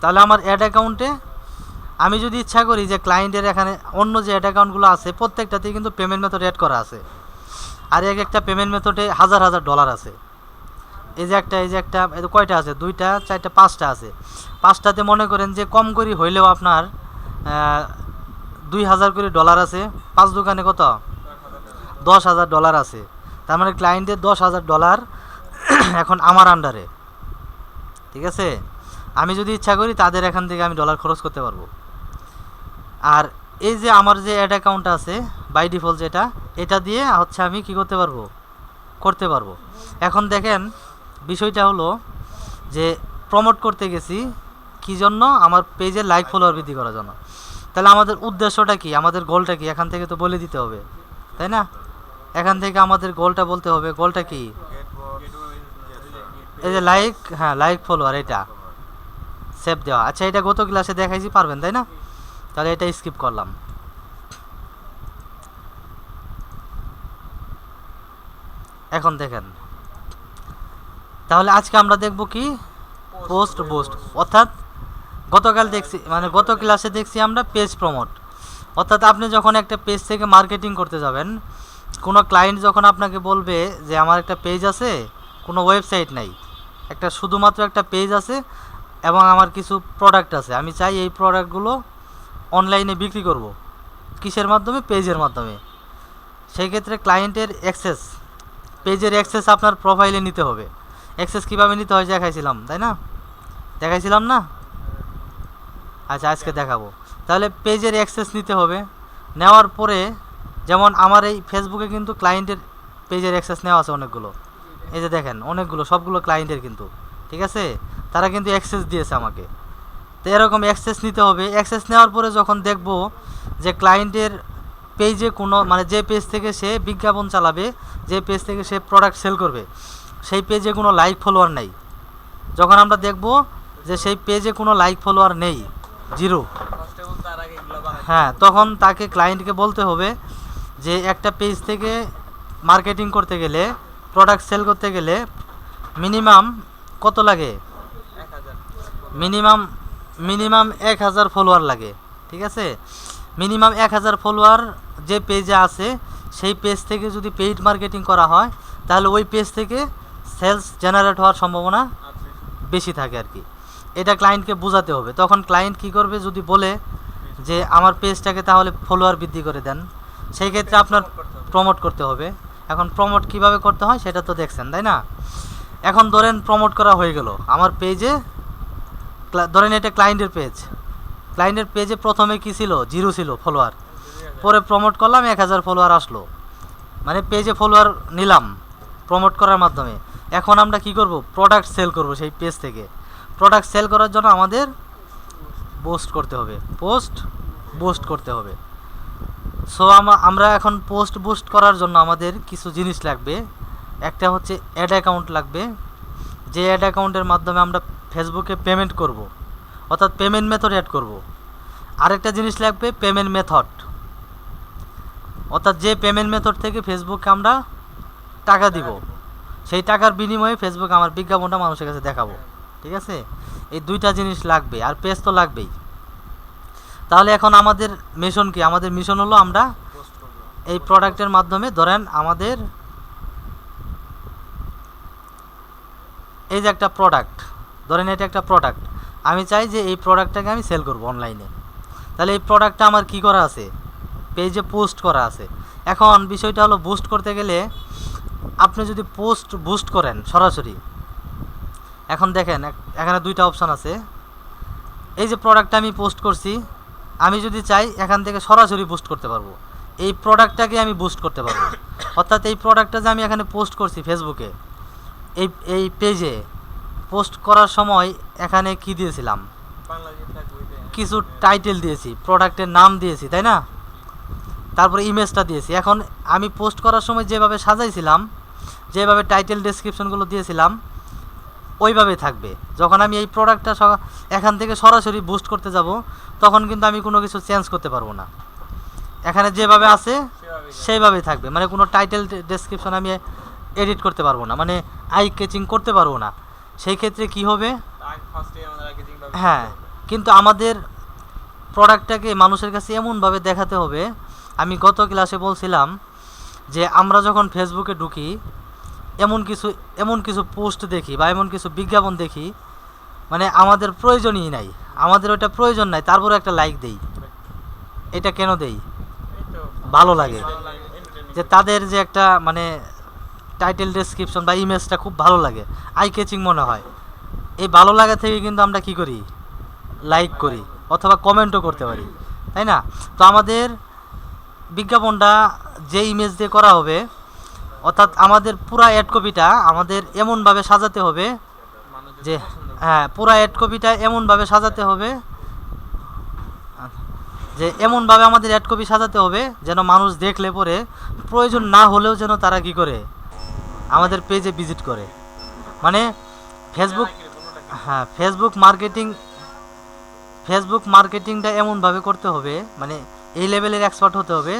তাহলে আমার অ্যাড অ্যাকাউন্টে আমি যদি ইচ্ছা করি যে ক্লায়েন্টের এখানে অন্য যে অ্যাড অ্যাকাউন্টগুলো আছে প্রত্যেকটাতেই কিন্তু পেমেন্ট মেথড অ্যাড করা আছে, আর এক একটা পেমেন্ট মেথডে হাজার হাজার ডলার আছে। এই যে একটা এই কয়টা আছে, 2টা 4টা 5টা আছে। 5টাতে মনে করেন যে কম করে হইলেও আপনার 2000 করে ডলার আছে। 5 দোকানে কত, 10,000 ডলার আছে। তার মানে ক্লায়েন্টের 10,000 ডলার এখন আমার আন্ডারে, ঠিক আছে। আমি যদি ইচ্ছা করি তাদের এখান থেকে আমি ডলার খরচ করতে পারবো। আর এই যে আমার যে অ্যাড অ্যাকাউন্ট আছে বাই ডিফল্ট যেটা, এটা দিয়ে হচ্ছে আমি কি করতে পারবো। এখন দেখেন বিষয়টা হলো যে প্রমোট করতে গেছি কি জন্য, আমার পেজে লাইক ফলোয়ার বৃদ্ধি করার জন্য। তাহলে আমাদের উদ্দেশ্যটা কি, আমাদের গোলটা কি, এখান থেকে তো বলে দিতে হবে, তাই না? এখান থেকে আমাদের গোলটা বলতে হবে। গোলটা কি? এই যে লাইক, হ্যাঁ লাইক ফলোয়ার, এটা সেভ দেওয়া। আচ্ছা এটা গত ক্লাসে দেখাইছি, পারবেন তাই না? তাহলে এটা স্কিপ করলাম। এখন দেখেন, তাহলে আজকে আমরা দেখব কি, পোস্ট বুস্ট, অর্থাৎ গতকাল দেখছি মানে গত ক্লাসে দেখছি আমরা পেজ প্রমোট। অর্থাৎ আপনি যখন একটা পেজ থেকে মার্কেটিং করতে যাবেন, কোনো ক্লায়েন্ট যখন আপনাকে বলবে যে আমার একটা পেজ আছে, কোনো ওয়েবসাইট নাই, একটা শুধুমাত্র একটা পেজ আছে এবং আমার কিছু প্রোডাক্ট আছে, আমি চাই এই প্রোডাক্টগুলো অনলাইনে বিক্রি করব, কিসের মাধ্যমে? পেজের মাধ্যমে। সেই ক্ষেত্রে ক্লায়েন্টের অ্যাক্সেস, পেজের অ্যাক্সেস আপনার প্রোফাইলে নিতে হবে। অ্যাক্সেস কীভাবে নিতে হয় দেখাইছিলাম, তাই না? দেখাইছিলাম না? আচ্ছা আজকে দেখাবো। তাহলে পেজের অ্যাক্সেস নিতে হবে। নেওয়ার পরে যেমন আমার এই ফেসবুকে কিন্তু ক্লায়েন্টের পেজের অ্যাক্সেস নেওয়া আছে অনেকগুলো, এই যে দেখেন অনেকগুলো, সবগুলো ক্লায়েন্টের কিন্তু, ঠিক আছে, তারা কিন্তু অ্যাক্সেস দিয়েছে আমাকে। তো এরকম অ্যাক্সেস নিতে হবে। অ্যাক্সেস নেওয়ার পরে যখন দেখব যে ক্লায়েন্টের পেজে কোনো মানে যে পেজ থেকে সে বিজ্ঞাপন চালাবে, যে পেজ থেকে সে প্রোডাক্ট সেল করবে, সেই পেজে কোনো লাইক ফলোয়ার নেই। যখন আমরা দেখব যে সেই পেজে কোনো লাইক ফলোয়ার নেই, জিরো, হ্যাঁ, তখন তাকে ক্লায়েন্টকে বলতে হবে যে একটা পেজ থেকে মার্কেটিং করতে গেলে, প্রোডাক্ট সেল করতে গেলে মিনিমাম কত লাগে? মিনিমাম 1000 ফলোয়ার লাগে, ঠিক আছে। মিনিমাম 1000 ফলোয়ার যে পেজে আছে, সেই পেজ থেকে যদি পেইড মার্কেটিং করা হয় তাহলে ওই পেজ থেকে সেলস জেনারেট হওয়ার সম্ভাবনা বেশি থাকে আর কি। এটা ক্লায়েন্টকে বোঝাতে হবে। তখন ক্লায়েন্ট কী করবে, যদি বলে যে আমার পেজটাকে তাহলে ফলোয়ার বৃদ্ধি করে দেন, সেই ক্ষেত্রে আপনার প্রমোট করতে হবে। এখন প্রমোট কিভাবে করতে হয় সেটা তো দেখছেন, তাই না? এখন ধরেন প্রমোট করা হয়ে গেল আমার পেজে, ধরেন এটা ক্লায়েন্টের পেজে প্রথমে কি ছিল? 0 ছিল ফলোয়ার। পরে প্রমোট করলাম, 1000 ফলোয়ার আসলো, মানে পেজে ফলোয়ার নিলাম প্রমোট করার মাধ্যমে। এখন আমরা কি করব? প্রোডাক্ট সেল করব সেই পেজ থেকে। প্রোডাক্ট সেল করার জন্য আমাদের পোস্ট করতে হবে। সো আমরা এখন পোস্ট বুস্ট করার জন্য আমাদের কিছু জিনিস লাগবে। একটা হচ্ছে অ্যাড অ্যাকাউন্ট লাগবে, যে অ্যাড অ্যাকাউন্টের মাধ্যমে আমরা ফেসবুকে পেমেন্ট করব, অর্থাৎ পেমেন্ট মেথড অ্যাড করব। আরেকটা জিনিস লাগবে পেমেন্ট মেথড, অর্থাৎ যে পেমেন্ট মেথড থেকে ফেসবুককে আমরা টাকা দিব, সেই টাকার বিনিময়ে ফেসবুক আমার বিজ্ঞাপনটা মানুষের কাছে দেখাবো, ঠিক আছে। এই 2টা জিনিস লাগবে, আর পেজ তো লাগবেই। তাহলে এখন আমাদের মিশন কি? আমাদের মিশন হলো আমরা এই প্রোডাক্টের মাধ্যমে, ধরেন আমাদের এই যে একটা প্রোডাক্ট, ধরেন এটা একটা প্রোডাক্ট, আমি চাই যে এই প্রোডাক্টটাকে আমি সেল করব অনলাইনে। তাহলে এই প্রোডাক্টটা আমার কি করা আছে? পেজে পোস্ট করা আছে। এখন বিষয়টা হলো, বুস্ট করতে গেলে আপনি যদি পোস্ট বুস্ট করেন সরাসরি, এখন দেখেন এখানে 2টা অপশান আছে। এই যে প্রোডাক্টটা আমি পোস্ট করছি, আমি যদি চাই এখান থেকে সরাসরি বুস্ট করতে পারবো, এই প্রোডাক্টটাকে আমি বুস্ট করতে পারবো। অর্থাৎ এই প্রোডাক্টটা যে আমি এখানে পোস্ট করছি ফেসবুকে, এই পেজে পোস্ট করার সময় এখানে কি দিয়েছিলাম? কিছু টাইটেল দিয়েছি, প্রোডাক্টের নাম দিয়েছি, তাই না? তারপরে ইমেজটা দিয়েছি। এখন আমি পোস্ট করার সময় যেভাবে সাজাইছিলাম, যেভাবে টাইটেল ডেসক্রিপশনগুলো দিয়েছিলাম, ওইভাবেই থাকবে। যখন আমি এই প্রোডাক্টটা এখান থেকে সরাসরি বুস্ট করতে যাব, তখন কিন্তু আমি কোনো কিছু চেঞ্জ করতে পারবো না। এখানে যেভাবে আছে সেইভাবেই থাকবে, মানে কোনো টাইটেল ডেসক্রিপশন আমি এডিট করতে পারবো না, মানে আই ক্যাচিং করতে পারবো না। সেই ক্ষেত্রে কি হবে? হ্যাঁ, কিন্তু আমাদের প্রোডাক্টটাকে মানুষের কাছে এমনভাবে দেখাতে হবে। আমি গত ক্লাসে বলছিলাম যে আমরা যখন ফেসবুকে ঢুকি এমন কিছু এমন কিছু পোস্ট দেখি বা এমন কিছু বিজ্ঞাপন দেখি, মানে আমাদের প্রয়োজনই নাই, আমাদের ওটা প্রয়োজন নাই, তারপরে একটা লাইক দেই। এটা কেন দেই? ভালো লাগে, যে তাদের যে একটা মানে টাইটেল ডেসক্রিপশন বা ইমেজটা খুব ভালো লাগে, আই ক্যাচিং মনে হয়। এই ভালো লাগা থেকে কিন্তু আমরা কি করি, লাইক করি অথবা কমেন্টও করতে পারি, তাই না? তো আমাদের বিজ্ঞাপনটা যে ইমেজ দিয়ে করা হবে, অর্থাৎ আমাদের পুরা অ্যাড কপিটা আমাদের এমনভাবে সাজাতে হবে যে, হ্যাঁ, পুরা অ্যাড কপিটা এমনভাবে সাজাতে হবে যে এমনভাবে আমাদের অ্যাড কপি সাজাতে হবে যেন মানুষ দেখলে পরে প্রয়োজন না হলেও যেন তারা কি করে, আমাদের পেজে ভিজিট করে। মানে ফেসবুক, হ্যাঁ, ফেসবুক মার্কেটিংটা এমনভাবে করতে হবে, মানে এই লেভেলের এক্সপার্ট হতে হবে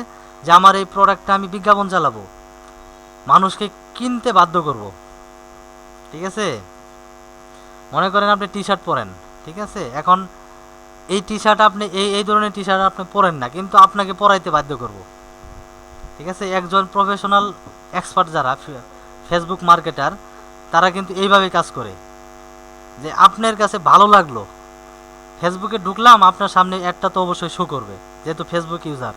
যে আমার এই প্রোডাক্টটা আমি বিজ্ঞাপন চালাবো, মানুষকে কিনতে বাধ্য করব। ঠিক আছে? মনে করেন আপনি টি শার্ট পরেন, ঠিক আছে? এখন এই টি শার্ট আপনি এই ধরনের টি শার্ট আপনি পরেন না, কিন্তু আপনাকে পরাইতে বাধ্য করব। ঠিক আছে? একজন প্রফেশনাল এক্সপার্ট যারা ফেসবুক মার্কেটার, তারা কিন্তু এইভাবে কাজ করে যে আপনার কাছে ভালো লাগলো, ফেসবুকে ঢুকলাম, আপনার সামনে একটা তো অবশ্যই শো করবে, যেহেতু ফেসবুক ইউজার।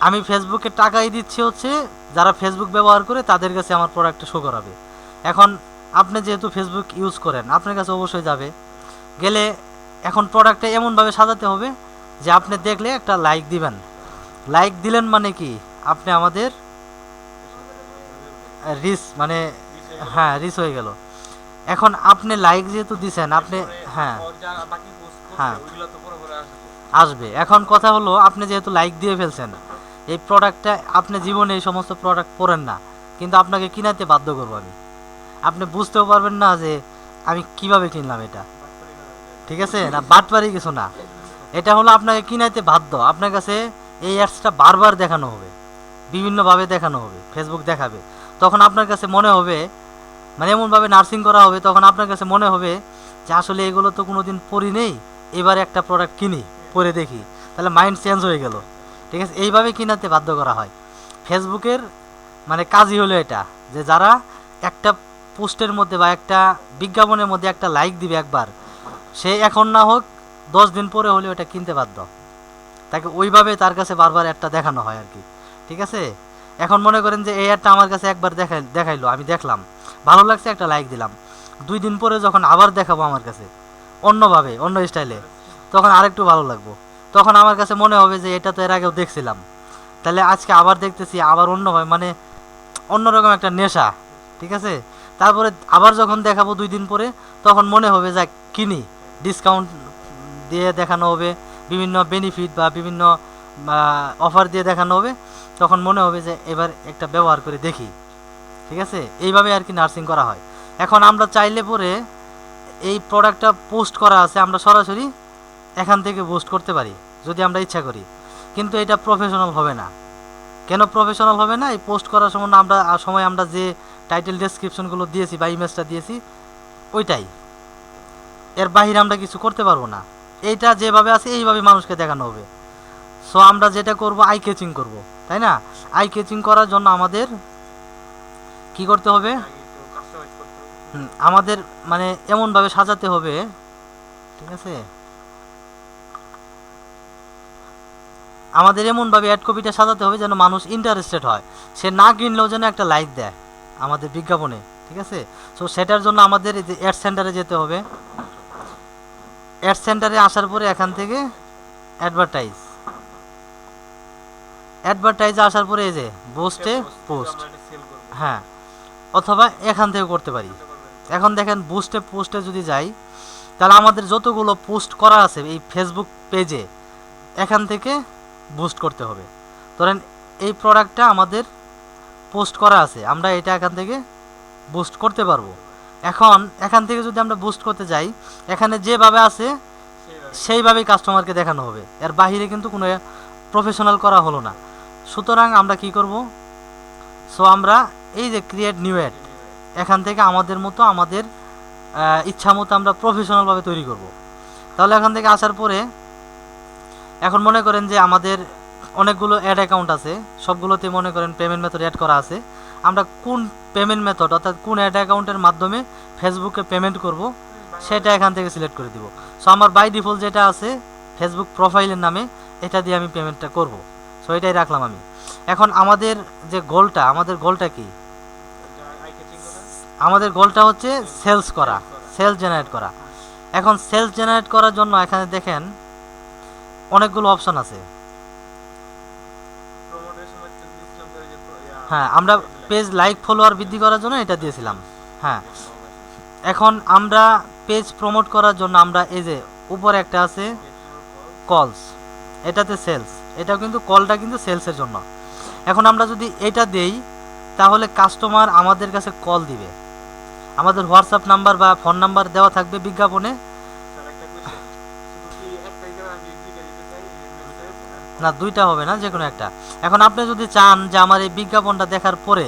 আমি ফেসবুকে টাকাই দিচ্ছি হচ্ছে যারা ফেসবুক ব্যবহার করে তাদের কাছে আমার প্রোডাক্টটা শো করাবে। এখন আপনি যেহেতু ফেসবুক ইউজ করেন, আপনার কাছে অবশ্যই যাবে। গেলে এখন প্রোডাক্টটা এমনভাবে সাজাতে হবে যে আপনি দেখলে একটা লাইক দিবেন। লাইক দিলেন মানে কি, আপনি আমাদের রিচ, মানে হ্যাঁ, রিচ হয়ে গেল। এখন আপনি লাইক যেহেতু দিছেন, আপনি, হ্যাঁ হ্যাঁ আসবে। এখন কথা হলো, আপনি যেহেতু লাইক দিয়ে ফেলছেন, এই প্রোডাক্টটা আপনি জীবনে এই সমস্ত প্রোডাক্ট পরেন না, কিন্তু আপনাকে কিনাতে বাধ্য করবো আমি। আপনি বুঝতেও পারবেন না যে আমি কিভাবে কিনলাম এটা। ঠিক আছে? না বাটপারি কিছু না, এটা হলো আপনাকে কিনাইতে বাধ্য। আপনার কাছে এই অ্যাডসটা বারবার দেখানো হবে, বিভিন্নভাবে দেখানো হবে, ফেসবুক দেখাবে। তখন আপনার কাছে মনে হবে, মানে এমনভাবে নার্সিং করা হবে, তখন আপনার কাছে মনে হবে যে আসলে এগুলো তো কোনো দিন পরি নেই, এবার একটা প্রোডাক্ট কিনি, পরে দেখি, তাহলে মাইন্ড চেঞ্জ হয়ে গেল। ঠিক আছে? এইভাবে কিনাতে বাধ্য করা হয়। ফেসবুকের মানে কাজই হলো এটা, যে যারা একটা পোস্টের মধ্যে বা একটা বিজ্ঞাপনের মধ্যে একটা লাইক দিবে একবার, সে এখন না হোক 10 দিন পরে হলেও এটা কিনতে বাধ্য। তাকে ওইভাবে তার কাছে বারবার একটা দেখানো হয় আর কি। ঠিক আছে? এখন মনে করেন যে এই অ্যাডটা আমার কাছে একবার দেখাইলো, আমি দেখলাম, ভালো লাগছে, একটা লাইক দিলাম। 2 দিন পরে যখন আবার দেখাবো আমার কাছে অন্যভাবে, অন্য স্টাইলে, তখন আরেকটু ভালো লাগবো। তখন আমার কাছে মনে হবে যে এটা তো এর আগেও দেখছিলাম, তাহলে আজকে আবার দেখতেছি, আবার অন্যভাবে, মানে অন্যরকম একটা নেশা। ঠিক আছে? তারপরে আবার যখন দেখাবো 2 দিন পরে, তখন মনে হবে যে কিনি, ডিসকাউন্ট দিয়ে দেখানো হবে, বিভিন্ন বেনিফিট বা বিভিন্ন অফার দিয়ে দেখানো হবে, তখন মনে হবে যে এবার একটা ব্যবহার করে দেখি। ঠিক আছে? এইভাবে আর কি নার্সিং করা হয়। এখন আমরা চাইলে পরে এই প্রোডাক্টটা পোস্ট করা আছে, আমরা সরাসরি এখান থেকে পোস্ট করতে পারি যদি আমরা ইচ্ছা করি, কিন্তু এটা প্রফেশনাল হবে না। কেন প্রফেশনাল হবে না? এই পোস্ট করার সময় আমরা যে টাইটেল ডেসক্রিপশনগুলো দিয়েছি বা ইমেজটা দিয়েছি, ওইটাই, এর বাহিরে আমরা কিছু করতে পারবো না। এইটা যেভাবে আছে এইভাবে মানুষকে দেখানো হবে। সো আমরা যেটা করব, আই ক্যাচিং করব, তাই না? আই ক্যাচিং করার জন্য আমাদের কি করতে হবে? আমাদের মানে এমনভাবে সাজাতে হবে, ঠিক আছে, আমাদের এমনভাবে অ্যাড কপিটা সাজাতে হবে যেন মানুষ ইন্টারেস্টেড হয়, সে না কিনলেও যেন একটা লাইক দেয় আমাদের বিজ্ঞাপনে। ঠিক আছে? সো সেটার জন্য আমাদের এই যে অ্যাড সেন্টারে যেতে হবে। অ্যাড সেন্টারে আসার পরে এখান থেকে অ্যাডভার্টাইজে আসার পরে এই যে বুস্টে পোস্ট, হ্যাঁ, অথবা এখান থেকে করতে পারি। এখন দেখেন পোস্টে যদি যাই, তাহলে আমাদের যতগুলো পোস্ট করা আছে এই ফেসবুক পেজে, এখান থেকে বুস্ট করতে হবে। ধরেন এই প্রোডাক্টটা আমাদের পোস্ট করা আছে, আমরা এটা এখান থেকে বুস্ট করতে পারবো। এখন এখান থেকে যদি আমরা বুস্ট করতে যাই, এখানে যেভাবে আছে সেইভাবেই কাস্টমারকে দেখানো হবে, এর বাহিরে কিন্তু কোনো প্রফেশনাল করা হলো না। সুতরাং আমরা কি করব? সো আমরা এই যে ক্রিয়েট নিউ অ্যাড, এখান থেকে আমাদের মতো আমাদের ইচ্ছা মতো আমরা প্রফেশনালভাবে তৈরি করব। তাহলে এখান থেকে আসার পরে এখন মনে করেন যে আমাদের অনেকগুলো অ্যাড অ্যাকাউন্ট আছে, সবগুলোতে মনে করেন পেমেন্ট মেথড অ্যাড করা আছে। আমরা কোন পেমেন্ট মেথড অর্থাৎ কোন অ্যাড অ্যাকাউন্টের মাধ্যমে ফেসবুকে পেমেন্ট করব সেটা এখান থেকে সিলেক্ট করে দিব। সো আমার বাই ডিফল্ট যেটা আছে ফেসবুক প্রোফাইলের নামে, এটা দিয়ে আমি পেমেন্টটা করব। সো এটাই রাখলাম আমি। এখন আমাদের যে গোলটা, আমাদের গোলটা কি? আমাদের গোলটা হচ্ছে সেলস করা, সেলস জেনারেট করা। এখন সেলস জেনারেট করার জন্য এখানে দেখেন অনেকগুলো অপশন আছে। হ্যাঁ, আমরা পেজ লাইক ফলোয়ার বৃদ্ধি করার জন্য এটা দিয়েছিলাম। হ্যাঁ, এখন আমরা পেজ প্রমোট করার জন্য আমরা এই যে উপরে একটা আছে কলস, এটাতে সেলস, এটাও কিন্তু কলটা কিন্তু সেলসের জন্য। এখন আমরা যদি এটা দেই তাহলে কাস্টমার আমাদের কাছে কল দিবে, আমাদের হোয়াটসঅ্যাপ নাম্বার বা ফোন নাম্বার দেওয়া থাকবে বিজ্ঞাপনে। না, দুইটা হবে না, যে কোনো একটা। এখন আপনি যদি চান যে আমার এই বিজ্ঞাপনটা দেখার পরে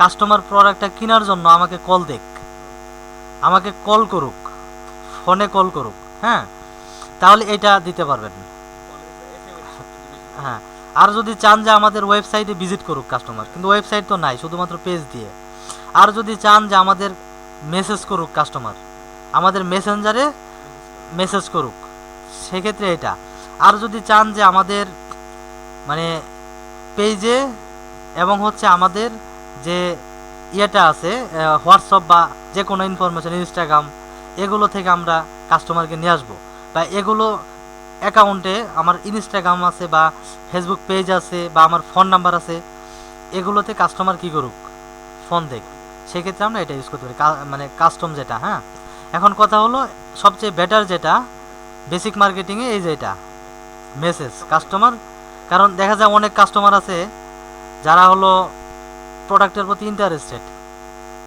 কাস্টমার প্রোডাক্টটা কেনার জন্য আমাকে কল দেখ, আমাকে কল করুক, ফোনে কল করুক, হ্যাঁ, তাহলে এটা দিতে পারবেন। হ্যাঁ, আর যদি চান যে আমাদের ওয়েবসাইটে ভিজিট করুক কাস্টমার, কিন্তু ওয়েবসাইট তো নাই, শুধুমাত্র পেজ দিয়ে। আর যদি চান যে আমাদের মেসেজ করুক কাস্টমার, আমাদের মেসেঞ্জারে মেসেজ করুক, সেক্ষেত্রে এটা। আর যদি চান যে আমাদের মানে পেজে এবং হচ্ছে আমাদের যে ইয়েটা আছে হোয়াটসঅ্যাপ বা যে কোনো ইনফরমেশন ইনস্টাগ্রাম, এগুলো থেকে আমরা কাস্টমারকে নিয়ে আসবো, বা এগুলো অ্যাকাউন্টে আমার ইনস্টাগ্রাম আছে বা ফেসবুক পেজ আছে বা আমার ফোন নাম্বার আছে, এগুলোতে কাস্টমার কি করুক, ফোন দেখ, সেক্ষেত্রে আমরা এটা ইউজ করতে পারি, মানে কাস্টম যেটা। হ্যাঁ, এখন কথা হলো সবচেয়ে বেটার যেটা বেসিক মার্কেটিংয়ে, এই যে এটা মেসেজ কাস্টমার। কারণ দেখা যায় অনেক কাস্টমার আছে যারা হলো প্রোডাক্টের প্রতি ইন্টারেস্টেড।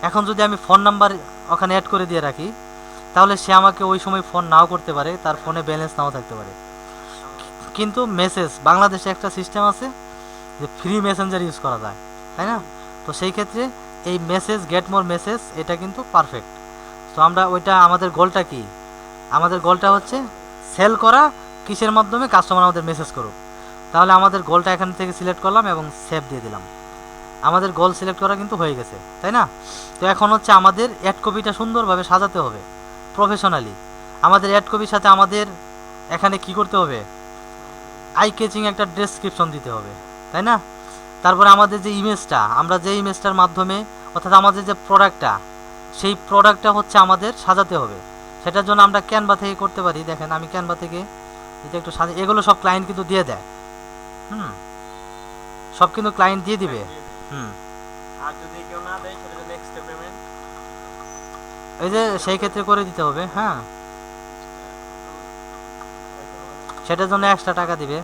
এখন যদি আমি ফোন নাম্বার ওখানে অ্যাড করে দিয়ে রাখি তাহলে সে আমাকে ওই সময় ফোন নাও করতে পারে, তার ফোনে ব্যালেন্স নাও থাকতে পারে। কিন্তু মেসেজ বাংলাদেশে একটা সিস্টেম আছে যে ফ্রি মেসেঞ্জার ইউজ করা যায়, তাই না? তো সেই ক্ষেত্রে এই মেসেজ গেট মোর মেসেজ এটা কিন্তু পারফেক্ট। তো আমরা ওইটা, আমাদের গোলটা কি? আমাদের গোলটা হচ্ছে সেল করা, কিসের মাধ্যমে? কাস্টমার আমাদের মেসেজ করুক। তাহলে আমাদের গোলটা এখান থেকে সিলেক্ট করলাম এবং সেভ দিয়ে দিলাম। আমাদের গোল সিলেক্ট করা কিন্তু হয়ে গেছে, তাই না? তো এখন হচ্ছে আমাদের অ্যাড কপিটা সুন্দরভাবে সাজাতে হবে প্রফেশনালি। আমাদের অ্যাড কপির সাথে আমাদের এখানে কি করতে হবে? আই ক্যাচিং একটা ডেসক্রিপশন দিতে হবে, তাই না? তারপরে আমাদের যে ইমেজটা, আমরা যে ইমেজটার মাধ্যমে অর্থাৎ আমাদের যে প্রোডাক্টটা, সেই প্রোডাক্টটা হচ্ছে আমাদের সাজাতে হবে। সেটার জন্য আমরা ক্যানভা থেকে করতে পারি। দেখেন আমি ক্যানভা থেকে যদি একটু সাজা, এগুলো সব ক্লায়েন্ট কিন্তু দিয়ে দেয়। সব কিন্তু ক্লায়েন্ট দিয়ে দিবে। আর যদি কেউ না দেয় সেটা জন্য এক্সট্রা পেমেন্ট, এই যে সেই ক্ষেত্রে করে দিতে হবে। হ্যাঁ, সেটার জন্য এক্সট্রা টাকা দিবে।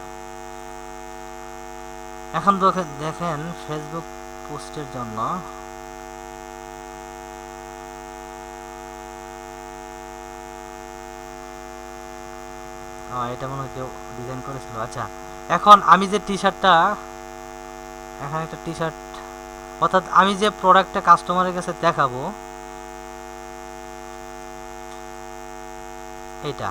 এখন দেখেন ফেসবুক পোস্টের জন্য এটা মনে হয় কেউ ডিজাইন করেছিল। আচ্ছা, এখন আমি যে টি শার্টটা, এখানে একটা টি শার্ট, অর্থাৎ আমি যে প্রোডাক্টটা কাস্টমারের কাছে দেখাবো এটা,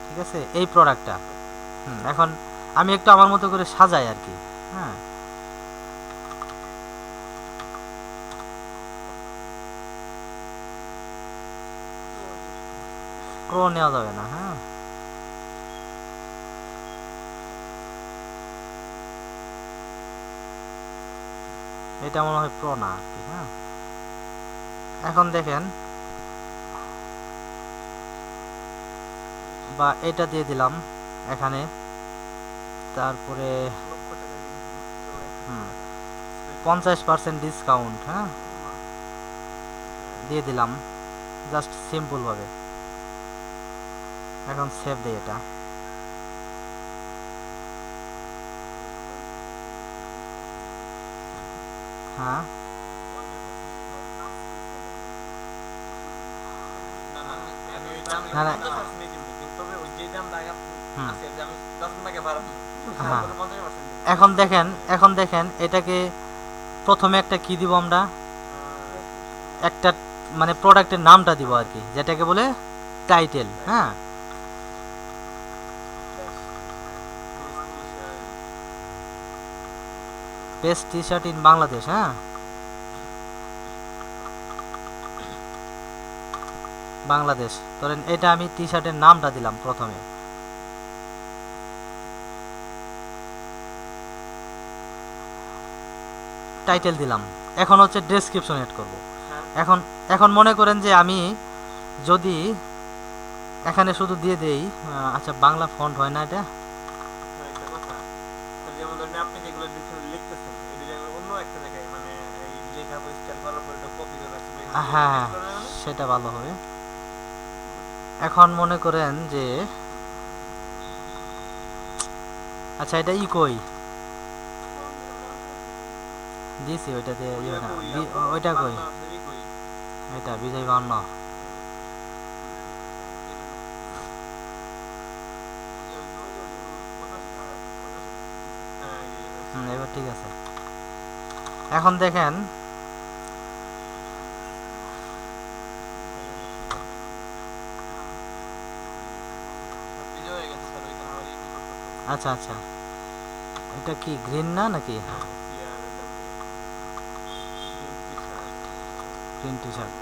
ঠিক আছে, এই প্রোডাক্টটা। এখন আমি একটু আমার মতো করে সাজাই আর কি। হ্যাঁ, প্রো নেওয়া যাবে না। হ্যাঁ, এটা মনে হয় প্রো না আর কি। হ্যাঁ, এখন দেখেন, বা এটা দিয়ে দিলাম এখানে, তারপরে 50% ডিসকাউন্ট, হ্যাঁ, দিয়ে দিলাম জাস্ট সিম্পল ভাবে। এখন সেভ দেই এটা। হ্যাঁ, আমি ওই দাম না, না, তবে ওই যে দাম আছে যে আমি বাড়ানো হ্যাঁ। তারপরে 50% দিব। এখন দেখেন এটাকে প্রথমে একটা কি দিব আমরা, একটা মানে প্রোডাক্টের নামটা দিব আর কি, যেটাকে বলে টাইটেল। হ্যাঁ, best T shirt in Bangladesh. হ্যাঁ, বাংলাদেশ ধরেন, এটা আমি টি শার্টের নামটা দিলাম প্রথমে। টাইটেল দিলাম। এখন হচ্ছে ডেসক্রিপশন এড করব। হ্যাঁ এখন এখন মনে করেন যে আমি যদি এখানে শুধু দিয়ে দেই, আচ্ছা বাংলা ফন্ট হয় না এটা। আর একটা কথা, তো যেমন ধরেন আপনি যেগুলো লিখতেছেন এটা যদি আমি অন্য একটা জায়গায় মানে এই লেখা বা স্টাইল করার পর এটা কপি করে রাখছি বা এখানে হ্যাঁ, paste করে দেবেন না? সেটা ভালো হবে। এখন মনে করেন যে আচ্ছা এটা কই দিছি, ওইটা দিয়ে ইয়ে না, ওইটা কই, বাংলা আছে কই? এটা বিজয় বান্ন। হ্যাঁ এবার ঠিক আছে। এখন দেখেন ভিডিও হয়ে গেছে স্যার, ওইখানে আবার ইয়ে করতে হবে। আচ্ছা আচ্ছা, এটা কি গ্রিন না নাকি গ্রিন টি শার্ট?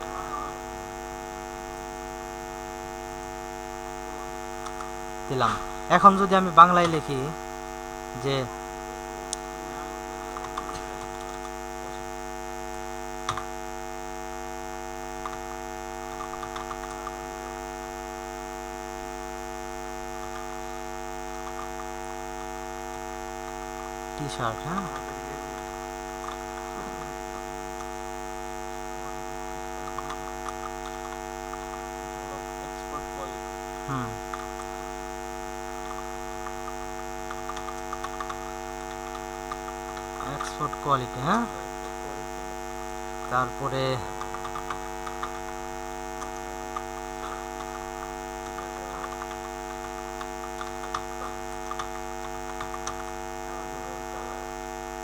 দিলাম। এখন যদি আমি বাংলায় লিখি যে টি শার্ট, হ্যাঁ এক্সপোর্ট কোয়ালিটি হুম, এক্সপোর্ট কোয়ালিটি। হ্যাঁ, তারপরে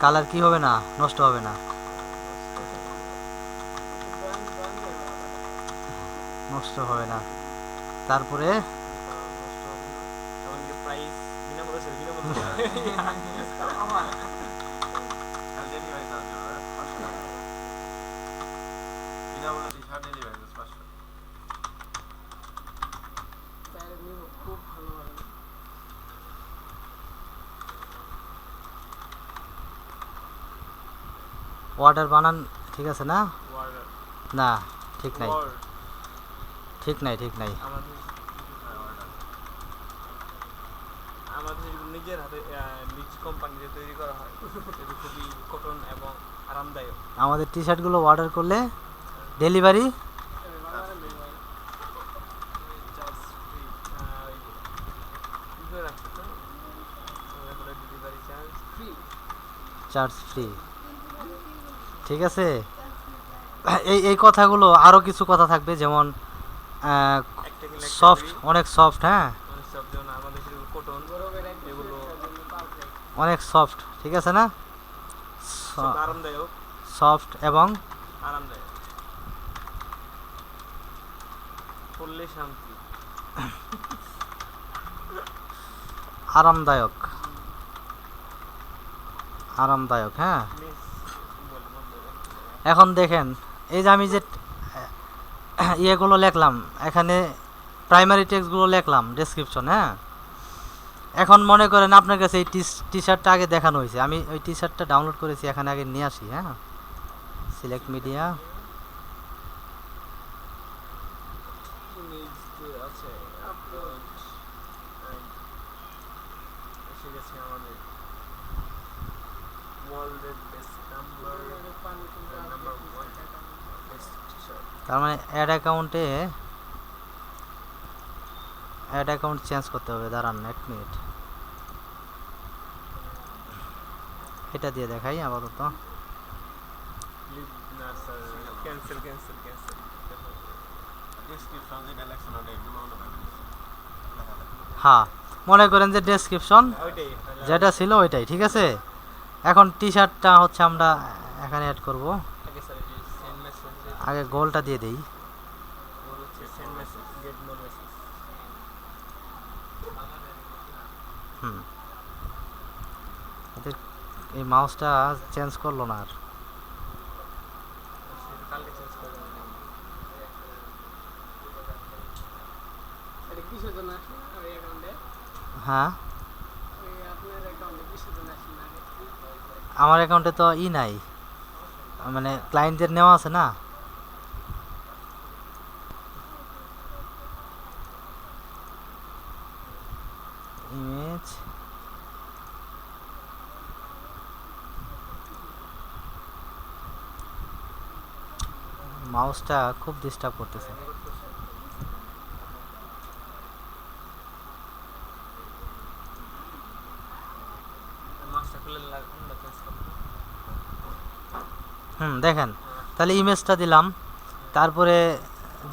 কালার কি হবে না, নষ্ট হবে না, নষ্ট হবে না। তারপরে নষ্ট হবে না, এমনকি প্রাইস বিনামূল্যে ছিল, বিনামূল্যে খুব ভালো হয়। অর্ডার বানান ঠিক আছে না? ওয়ার্ডার না, ঠিক নাই, ওয়ার্ড ঠিক নাই, ঠিক নাই। আমাদের আমাদের নিজের হাতে নিজ কোম্পানিতে তৈরি করা হয়, এটা খুবই কটন এবং আরামদায়ক। আমাদের টি শার্টগুলো অর্ডার করলে delivery delivery charge free. Charge free. ঠিক আছে, এই এই কথাগুলো আরও কিছু কথা থাকবে, যেমন একটা কিনলে একটা সফট, ফ্রি। অনেক সফট। হ্যাঁ, সব যেমন আমাদের যেগুলো কটন এগুলো অনেক সফট, ঠিক আছে না? সব আরামদায়ক, সফট এবং আরামদায়ক, পরলে শান্তি। আরামদায়ক, আরামদায়ক। হ্যাঁ, মিস বলে বন্ধ করে। এখন দেখেন এই যে আমি যে ইয়েগুলো লিখলাম এখানে, প্রাইমারি টেক্সটগুলো লিখলাম ডেসক্রিপশন। হ্যাঁ, এখন মনে করেন আপনার কাছে এই টি শার্টটা আগে দেখানো হয়েছে, আমি ওই টি শার্টটা ডাউনলোড করেছি, এখানে আগে নিয়ে আসি। হ্যাঁ, সিলেক্ট মিডিয়া, আছে আপলোড এসে গেছে আমাদের ওয়ার্ল্ডের বেস্ট নাম্বার 1 বেস্ট টি-শার্ট। তার মানে অ্যাড অ্যাকাউন্টে, অ্যাড অ্যাকাউন্ট চেঞ্জ করতে হবে, দাঁড়ান 1 মিনিট, এটা দিয়ে দেখাই আপাতত। না স্যার, ক্যান্সেল ক্যান্সেল ক্যান্সেল। হ্যাঁ, মনে করেন যে ডেসক্রিপশন ওইটাই যেটা ছিল ওইটাই, ঠিক আছে। এখন টি শার্টটা হচ্ছে আমরা এখানে অ্যাড করব। আগে স্যার সেন্ড মেসেজ আগে গোলটা দিয়ে দেই। ওর হচ্ছে send message get more message hmm, এতে এই মাউসটা চেঞ্জ করলো না আর। কালকে চেঞ্জ করে দেবেন এটা কিসের জন্য আসলে ওই অ্যাকাউন্টে হ্যাঁ, ওই আপনার অ্যাকাউন্টে কিসের জন্য আসলে আগে আমার অ্যাকাউন্টে তো ই নাই, মানে ক্লায়েন্টদের নেওয়া আছে না। ইমেজ মাউসটা খুব ডিস্টার্ব করতেছে। মাস্টার খুলে আমরা চেঞ্জ করব দেখেন, তাহলে ইমেজটা দিলাম, তারপরে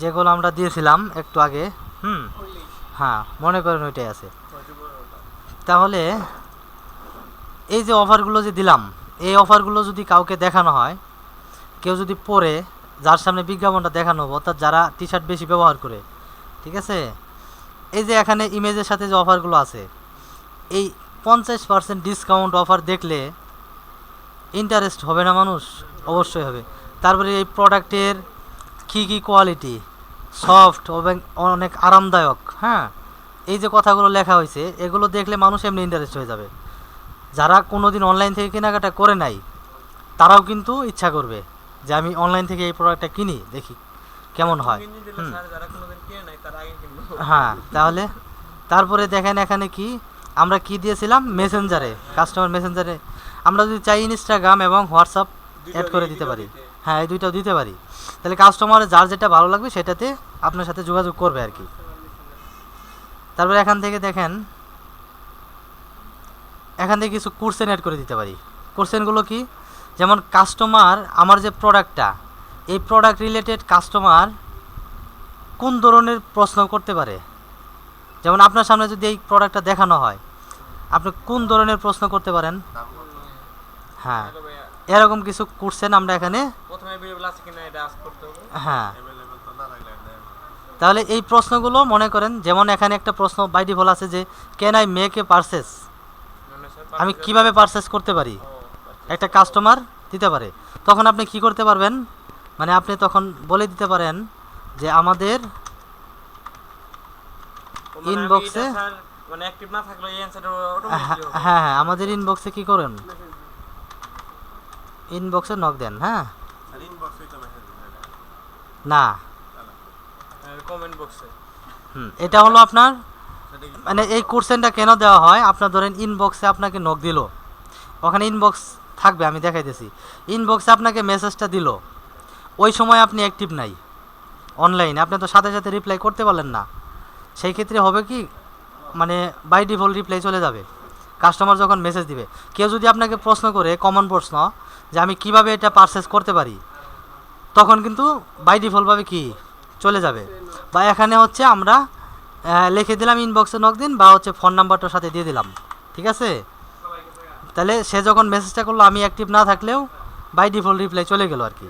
যেগুলো আমরা দিয়েছিলাম একটু আগে, করলেই হ্যাঁ মনে করেন ওইটাই আছে। ওইটা বড় ওটা তাহলে এই যে অফারগুলো যে দিলাম, এই অফারগুলো যদি কাউকে দেখানো হয়, কেউ যদি পরে, যার সামনে বিজ্ঞাপনটা দেখানো হবে, অর্থাৎ যারা টি শার্ট বেশি ব্যবহার করে, ঠিক আছে, এই যে এখানে ইমেজের সাথে যে অফারগুলো আছে, এই 50% ডিসকাউন্ট অফার দেখলে ইন্টারেস্ট হবে না মানুষ? অবশ্যই হবে। তারপরে এই প্রোডাক্টের কী কী কোয়ালিটি, সফট এবং অনেক আরামদায়ক, হ্যাঁ, এই যে কথাগুলো লেখা হয়েছে, এগুলো দেখলে মানুষ এমনি ইন্টারেস্ট হয়ে যাবে। যারা কোনো দিন অনলাইন থেকে কেনাকাটা করে নাই, তারাও কিন্তু ইচ্ছা করবে যে আমি অনলাইন থেকে এই প্রোডাক্টটা কিনি, দেখি কেমন হয়। কিনে দিলে স্যার যারা কোনোদিন কিনে নাই তারা আগে কিনবো হ্যাঁ, তাহলে তারপরে দেখেন এখানে কি আমরা কি দিয়েছিলাম, মেসেঞ্জারে, কাস্টমার মেসেঞ্জারে আমরা যদি চাই ইনস্টাগ্রাম এবং হোয়াটসঅ্যাপ অ্যাড করে দিতে পারি। হ্যাঁ, এই দুইটাও দিতে পারি। তাহলে কাস্টমারের যার যেটা ভালো লাগবে সেটাতে আপনার সাথে যোগাযোগ করবে আর কি। তারপরে এখান থেকে দেখেন, এখান থেকে কিছু কোশ্চেন অ্যাড করে দিতে পারি। কোশ্চেনগুলো কি, যেমন কাস্টমার আমার যে প্রোডাক্টটা, এই প্রোডাক্ট রিলেটেড কাস্টমার কোন ধরনের প্রশ্ন করতে পারে। যেমন আপনার সামনে যদি এই প্রোডাক্টটা দেখানো হয়, আপনি কোন ধরনের প্রশ্ন করতে পারেন। হ্যাঁ, হ্যালো ভাইয়া এরকম কিছু কোশ্চেন আমরা এখানে, প্রথমে অ্যাভেলেবল আছে কিনা এটা আস্ক করতে হবে হ্যাঁ, অ্যাভেলেবল তো না থাকলে তাহলে এই প্রশ্নগুলো মনে করেন, যেমন এখানে একটা প্রশ্ন বাই ডিফল্ট আছে যে can I make a purchase, মানে স্যার আমি কিভাবে পারচেস করতে পারি, একটা কাস্টমার দিতে পারে। তখন আপনি কি করতে পারবেন, মানে আপনি তখন বলে দিতে পারেন যে আমাদের ইনবক্সে, মানে অ্যাক্টিভ না থাকলে এই অ্যানসারটা হ্যাঁ অটোমেটিকলি হবে হ্যাঁ, আমাদের ইনবক্সে কি করেন, ইনবক্সে নক দেন। হ্যাঁ, ইনবক্সে তো মেসেজ না, কমেন্ট বক্সে এটা হলো আপনার, মানে এই কোশ্চেনটা কেন দেওয়া হয়, আপনার ধরেন ইনবক্সে আপনাকে নক দিল, ওখানে ইনবক্স থাকবে, আমি দেখাইতেছি, ইনবক্সে আপনাকে মেসেজটা দিল, ওই সময় আপনি অ্যাক্টিভ নাই অনলাইনে, আপনি তো সাথে সাথে রিপ্লাই করতে পারলেন না, সেই ক্ষেত্রে হবে কি, মানে বাই ডিফল্ট রিপ্লাই চলে যাবে কাস্টমার যখন মেসেজ দিবে। কেউ যদি আপনাকে প্রশ্ন করে, কমন প্রশ্ন, যে আমি কিভাবে এটা পারচেস করতে পারি, তখন কিন্তু বাই ডিফল্টভাবে কি চলে যাবে। বা এখানে হচ্ছে আমরা লিখে দিলাম ইনবক্সে নক দিন, বা হচ্ছে ফোন নাম্বারটার সাথে দিয়ে দিলাম, ঠিক আছে। তাহলে সে যখন মেসেজটা করলো, আমি অ্যাক্টিভ না থাকলেও বাই ডিফল্ট রিপ্লাই চলে গেল আর কি।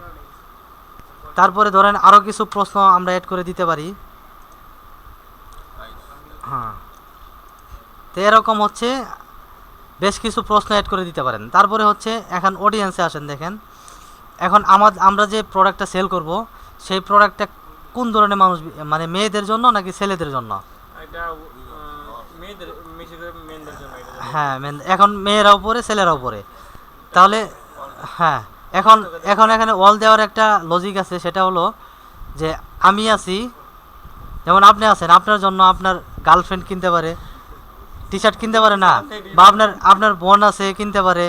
তারপরে ধরেন আরও কিছু প্রশ্ন আমরা অ্যাড করে দিতে পারি। হ্যাঁ, তো এরকম হচ্ছে বেশ কিছু প্রশ্ন অ্যাড করে দিতে পারেন। তারপরে হচ্ছে এখন অডিয়েন্সে আসেন, দেখেন এখন আমরা যে প্রোডাক্টটা সেল করব, সেই প্রোডাক্টটা কোন ধরনের মানুষ, মানে মেয়েদের জন্য নাকি ছেলেদের জন্য। এটা মেয়েদের মেয়েদের জন্য এটা হ্যাঁ, এখন মেয়েরা উপরে ছেলেরা উপরে, তাহলে হ্যাঁ, এখন এখানে অল দেওয়ার একটা লজিক আছে, সেটা হলো যে আমি আছি, যেমন আপনি আছেন, আপনার জন্য আপনার গার্লফ্রেন্ড কিনতে পারে, টি শার্ট কিনতে পারে না, বা আপনার বোন আছে কিনতে পারে,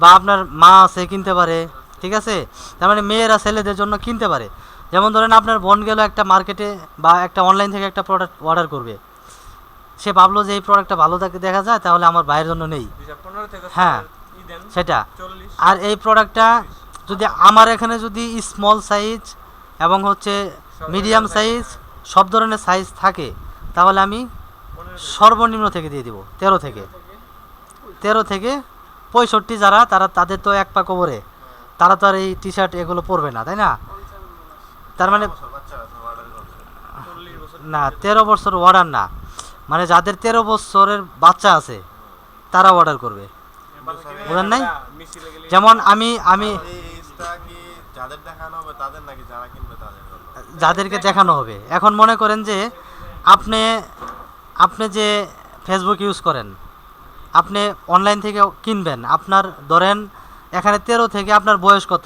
বা আপনার মা আছে কিনতে পারে, ঠিক আছে। তার মানে মেয়েরা ছেলেদের জন্য কিনতে পারে। যেমন ধরেন আপনার বোন গেল একটা মার্কেটে বা একটা অনলাইন থেকে একটা প্রোডাক্ট অর্ডার করবে, সে ভাবলো যে এই প্রোডাক্টটা ভালো থাকে দেখা যায়, তাহলে আমার ভাইয়ের জন্য নেই, 15 থেকে হ্যাঁ দেন সেটা। 40 আর এই প্রোডাক্টটা যদি আমার এখানে যদি স্মল সাইজ এবং হচ্ছে মিডিয়াম সাইজ সব ধরনের সাইজ থাকে, তাহলে আমি 15 সর্বনিম্ন থেকে দিয়ে দিব 13 থেকে 65 যারা তারা তাদের তো এক পা কবরে, তারা তো আর এই টি শার্ট এগুলো পরবে না, তাই না? তার মানে বাচ্চা অর্ডার করছে 40 বছর না 13 বছর অর্ডার না, মানে যাদের 13 বছরের বাচ্চা আছে তারা অর্ডার করবে, বুঝেন নাই? মিছিলে গেলে যেমন আমি এই এইজটা কি যাদের দেখানো হবে তাদের নাকি যারা কিনবে তাদের জন্য? যাদেরকে দেখানো হবে। এখন মনে করেন যে আপনি আপনি যে ফেসবুক ইউজ করেন, আপনি অনলাইন থেকে কিনবেন, আপনার ধরেন এখানে 13 থেকে আপনার বয়স কত?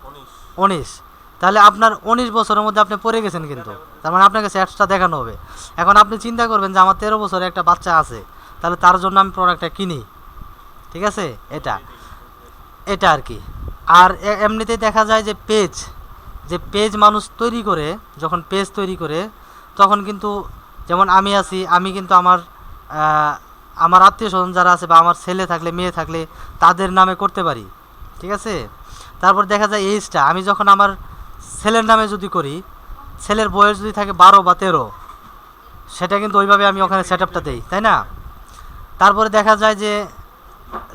19 19। তাহলে আপনার 19 বছরের মধ্যে আপনি পড়ে গেছেন, কিন্তু তার মানে আপনার কাছে অ্যাডসটা দেখানো হবে। এখন আপনি চিন্তা করবেন যে আমার 13 বছরের একটা বাচ্চা আছে, তাহলে তার জন্য আমি প্রোডাক্টটা কিনি, ঠিক আছে? এটা আর কি। আর এমনিতেই দেখা যায় যে পেজ মানুষ তৈরি করে, যখন পেজ তৈরি করে তখন কিন্তু যেমন আমি আছি, আমি কিন্তু আমার আত্মীয় স্বজন যারা আছে বা আমার ছেলে থাকলে মেয়ে থাকলে তাদের নামে করতে পারি, ঠিক আছে? তারপর দেখা যায় এইজটা আমি যখন আমার ছেলের নামে যদি করি, ছেলের বয়স যদি থাকে 12 বা 13, সেটা কিন্তু ওইভাবে আমি ওখানে সেট আপটা দিই, তাই না? তারপরে দেখা যায় যে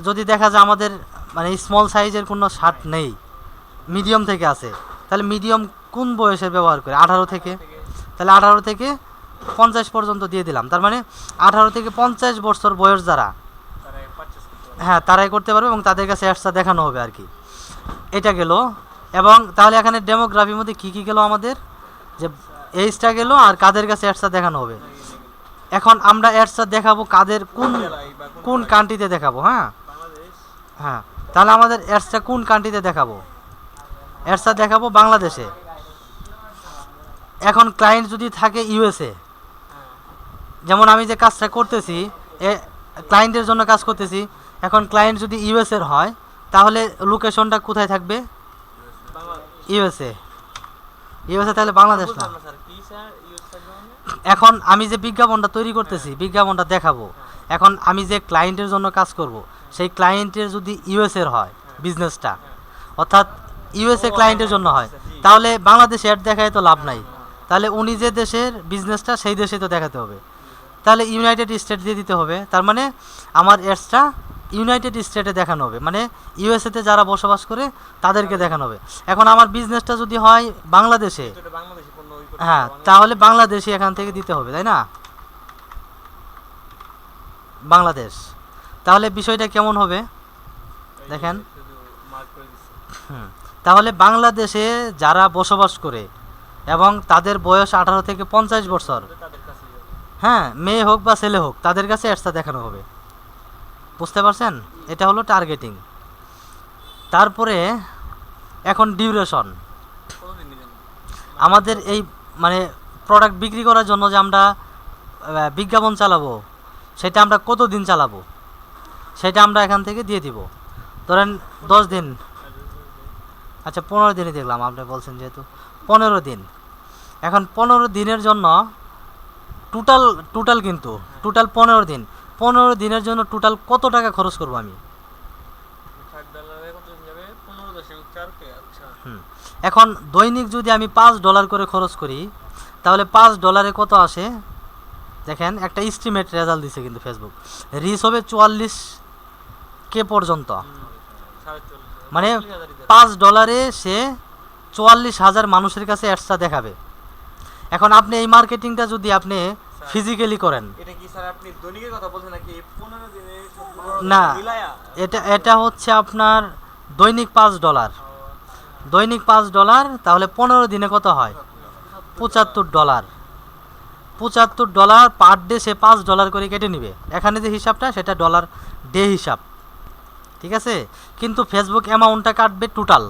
যদি দেখা যায় আমাদের মানে স্মল সাইজের কোনো শার্ট নেই, মিডিয়াম থেকে আছে, তাহলে মিডিয়াম কোন বয়সে ব্যবহার করে? 18 থেকে। তাহলে 18 থেকে 50 পর্যন্ত দিয়ে দিলাম, তার মানে 18 থেকে 50 বছর বয়স যারা, তারা পারচেজ করতে পারে। হ্যাঁ তারাই করতে পারবে এবং তাদের কাছে অ্যাডসটা দেখানো হবে আর কি। এটা গেল। এবং তাহলে এখানে ডেমোগ্রাফির মধ্যে কী কী গেল আমাদের, যে এইজটা গেল আর কাদের কাছে অ্যাডসটা দেখানো হবে। এখন আমরা অ্যাডসটা দেখাবো কাদের, জেলায় বা কোন কান্ট্রিতে দেখাবো। বাংলাদেশ হ্যাঁ তাহলে আমাদের অ্যাডসটা কোন কান্ট্রিতে দেখাবো? অ্যাডসটা দেখাবো বাংলাদেশে। এখন ক্লায়েন্ট যদি থাকে ইউএসএ, যেমন আমি যে কাজটা করতেছি ক্লায়েন্টের জন্য কাজ করতেছি, এখন ক্লায়েন্ট যদি ইউএসএর হয় তাহলে লোকেশনটা কোথায় থাকবে? বাংলাদেশ ইউএসএ তাহলে বাংলাদেশ না। বুঝলাম না স্যার কি স্যার ইউজ থাকবে মানে? এখন আমি যে বিজ্ঞাপনটা তৈরি করতেছি, বিজ্ঞাপনটা দেখাবো, এখন আমি যে ক্লায়েন্টের জন্য কাজ করব, সেই ক্লায়েন্টের যদি ইউএসএর হয় বিজনেসটা, অর্থাৎ ইউএসএ ক্লায়েন্টের জন্য হয়, তাহলে বাংলাদেশে অ্যাড দেখায় তো লাভ নাই, তাহলে উনি যে দেশের বিজনেসটা সেই দেশে তো দেখাতে হবে, তাহলে ইউনাইটেড স্টেট দিয়ে দিতে হবে। তার মানে আমার অ্যাডসটা ইউনাইটেড স্টেটে দেখানো হবে, মানে ইউএসএতে যারা বসবাস করে তাদেরকে দেখানো হবে। এখন আমার বিজনেসটা যদি হয় বাংলাদেশে, তো এটা বাংলাদেশি পণ্য ওই করতে হ্যাঁ হবে, তাহলে বাংলাদেশি এখান থেকে দিতে হবে, তাই না? বাংলাদেশ। তাহলে বিষয়টা কেমন হবে এই দেখেন। শুধু মার্ক করে দিচ্ছে। তাহলে বাংলাদেশে যারা বসবাস করে এবং তাদের বয়স 18 থেকে 50 বছর, তাদের কাছে যাবে। হ্যাঁ মেয়ে হোক বা ছেলে হোক, তাদের কাছে অ্যাডসটা দেখানো হবে। বুঝতে পারছেন? এটা হলো টার্গেটিং। তারপরে এখন ডিউরেশন। কতদিন নিবেন? আমাদের এই মানে প্রোডাক্ট বিক্রি করার জন্য যে আমরা বিজ্ঞাপন চালাবো, সেটা আমরা কত দিন চালাবো সেটা আমরা এখান থেকে দিয়ে দিব। ধরেন 10 দিন, আচ্ছা 15 দিনই দেখলাম, আপনি বলছেন যেহেতু 15 দিন। এখন 15 দিনের জন্য টোটাল কিন্তু টোটাল 15 দিন, 15 দিনের জন্য টোটাল কত টাকা খরচ করব আমি? $60 কতদিন যাবে? 15.4 কে। আচ্ছা এখন দৈনিক যদি আমি $5 করে খরচ করি, তাহলে $5 কত আসে দেখেন। একটা এস্টিমেট রেজাল্ট দিছে কিন্তু ফেসবুক, রিচ হবে 44K পর্যন্ত, 44,000 মানে 40,000 $5 সে 44,000 মানুষের কাছে অ্যাডসটা দেখাবে। এখন আপনি এই মার্কেটিংটা যদি আপনি ফিজিক্যালি করেন, এটা কি স্যার আপনি দৈনিকের কথা বলছেন নাকি 15 দিনে না মিলায়া? এটা হচ্ছে আপনার দৈনিক $5, দৈনিক $5, তাহলে 15 দিনে কত হয়? $75। $75 পার ডে সে $5 করে কেটে নিবে। এখানে যে হিসাবটা সেটা ডলার ডে হিসাব, ঠিক আছে? কিন্তু ফেসবুক অ্যামাউন্টটা কাটবে টোটাল।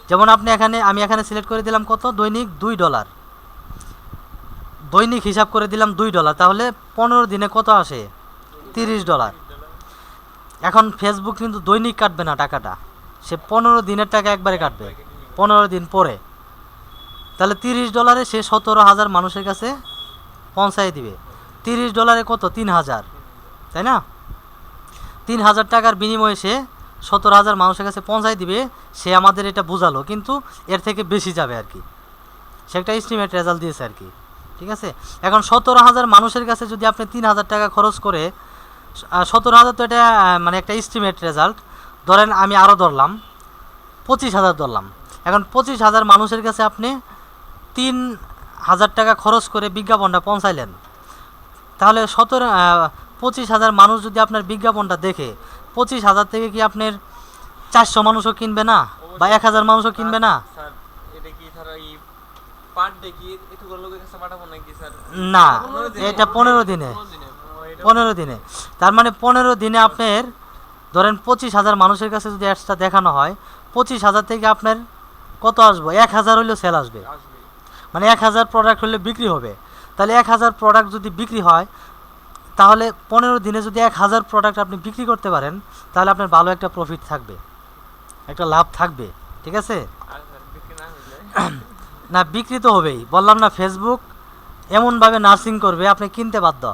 যেমন আমি এখানে সিলেক্ট করে দিলাম কত, দৈনিক $2, দৈনিক হিসাব করে দিলাম $2, তাহলে 15 দিনে কত আসে? $30। এখন ফেসবুক কিন্তু দৈনিক কাটবে না টাকাটা, সে 15 দিনের টাকা একবারে কাটবে 15 দিন পরে। তাহলে $30 সে 17,000 মানুষের কাছে পৌঁছায় দিবে। $30 কত? 3,000, তাই না? 3,000 টাকার বিনিময়ে সে 17,000 মানুষের কাছে পৌঁছায় দিবে। সে আমাদের এটা বোঝালো, কিন্তু এর থেকে বেশি যাবে আর কি। সে একটা এস্টিমেট রেজাল্ট দিয়েছে আর কি, ঠিক আছে। এখন 17,000 মানুষের কাছে যদি আপনি 3,000 টাকা খরচ করে 17,000 তো এটা মানে একটা এস্টিমেট রেজাল্ট, ধরেন আমি আরও ধরলাম 25,000 ধরলাম। এখন 25,000 মানুষের কাছে আপনি 3,000 টাকা খরচ করে বিজ্ঞাপনটা পৌঁছাইলেন, তাহলে 25,000 মানুষ যদি আপনার বিজ্ঞাপনটা দেখে 25,000 থেকে কি আপনার 400 মানুষও কিনবে না বা 1,000 মানুষও কিনবে না? স্যার এটা কি স্যার এই পার ডে কি এটুকু লোকের কাছে পাঠাবো নাকি স্যার? না, এটা 15 দিনে, 15 দিনে। তার মানে 15 দিনে আপনার ধরেন 25,000 মানুষের কাছে যদি অ্যাডসটা দেখানো হয়, 25,000 থেকে আপনার কত আসবে? 1,000 হইলেও সেল আসবে, আসবে। মানে 1,000 প্রোডাক্ট হলে বিক্রি হবে। তাহলে 1,000 প্রোডাক্ট যদি বিক্রি হয়, তাহলে 15 দিনে যদি 1,000 প্রোডাক্ট আপনি বিক্রি করতে পারেন, তাহলে আপনার ভালো একটা প্রফিট থাকবে, একটা লাভ থাকবে, ঠিক আছে। আর স্যার বিক্রি না হইলে না, বিক্রি তো হবেই, বললাম না, ফেসবুক এমনভাবে নার্সিং করবে আপনি কিনতে বাধ্য,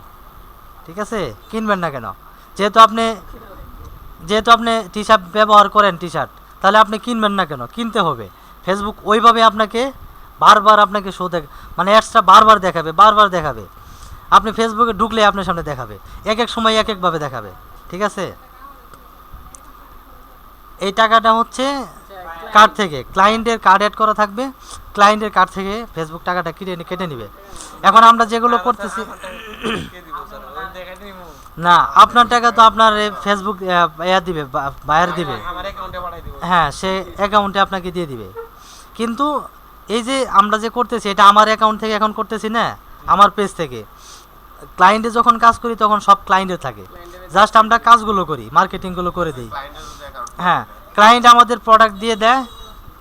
ঠিক আছে। কিনবেন না কেন? যেহেতু আপনি টি শার্ট ব্যবহার করেন, টি শার্ট, তাহলে আপনি কিনবেন না কেন? কিনতে হবে। ফেসবুক ওইভাবে আপনাকে বারবার আপনাকে মানে অ্যাডসটা বারবার দেখাবে। আপনি ফেসবুকে ঢুকলে আপনার সামনে দেখাবে, এক এক সময় এক একভাবে দেখাবে, ঠিক আছে। এই টাকাটা হচ্ছে কার্ড থেকে, ক্লায়েন্টের কার্ড অ্যাড করা থাকবে, ক্লায়েন্টের কার্ড থেকে ফেসবুক টাকাটা কেটে নেবে। এখন আমরা যেগুলো করতেছি, কে দিব স্যার? ওই জায়গায় নিমু না, আপনার টাকা তো আপনার ফেসবুক দিবে, বায়ার দিবে, আমার অ্যাকাউন্টে পাঠাই দিব। হ্যাঁ, সে অ্যাকাউন্টে আপনাকে দিয়ে দিবে। কিন্তু এই যে আমরা যে করতেছি, এটা আমার অ্যাকাউন্ট থেকে এখন করতেছি না, আমার পেজ থেকে। ক্লায়েন্টে যখন কাজ করি তখন সব ক্লায়েন্টের থাকে, জাস্ট আমরা কাজগুলো করি, মার্কেটিংগুলো করে দিই। ক্লায়েন্টের যদি অ্যাকাউন্ট হ্যাঁ, ক্লায়েন্ট আমাদের প্রোডাক্ট দিয়ে দেয়,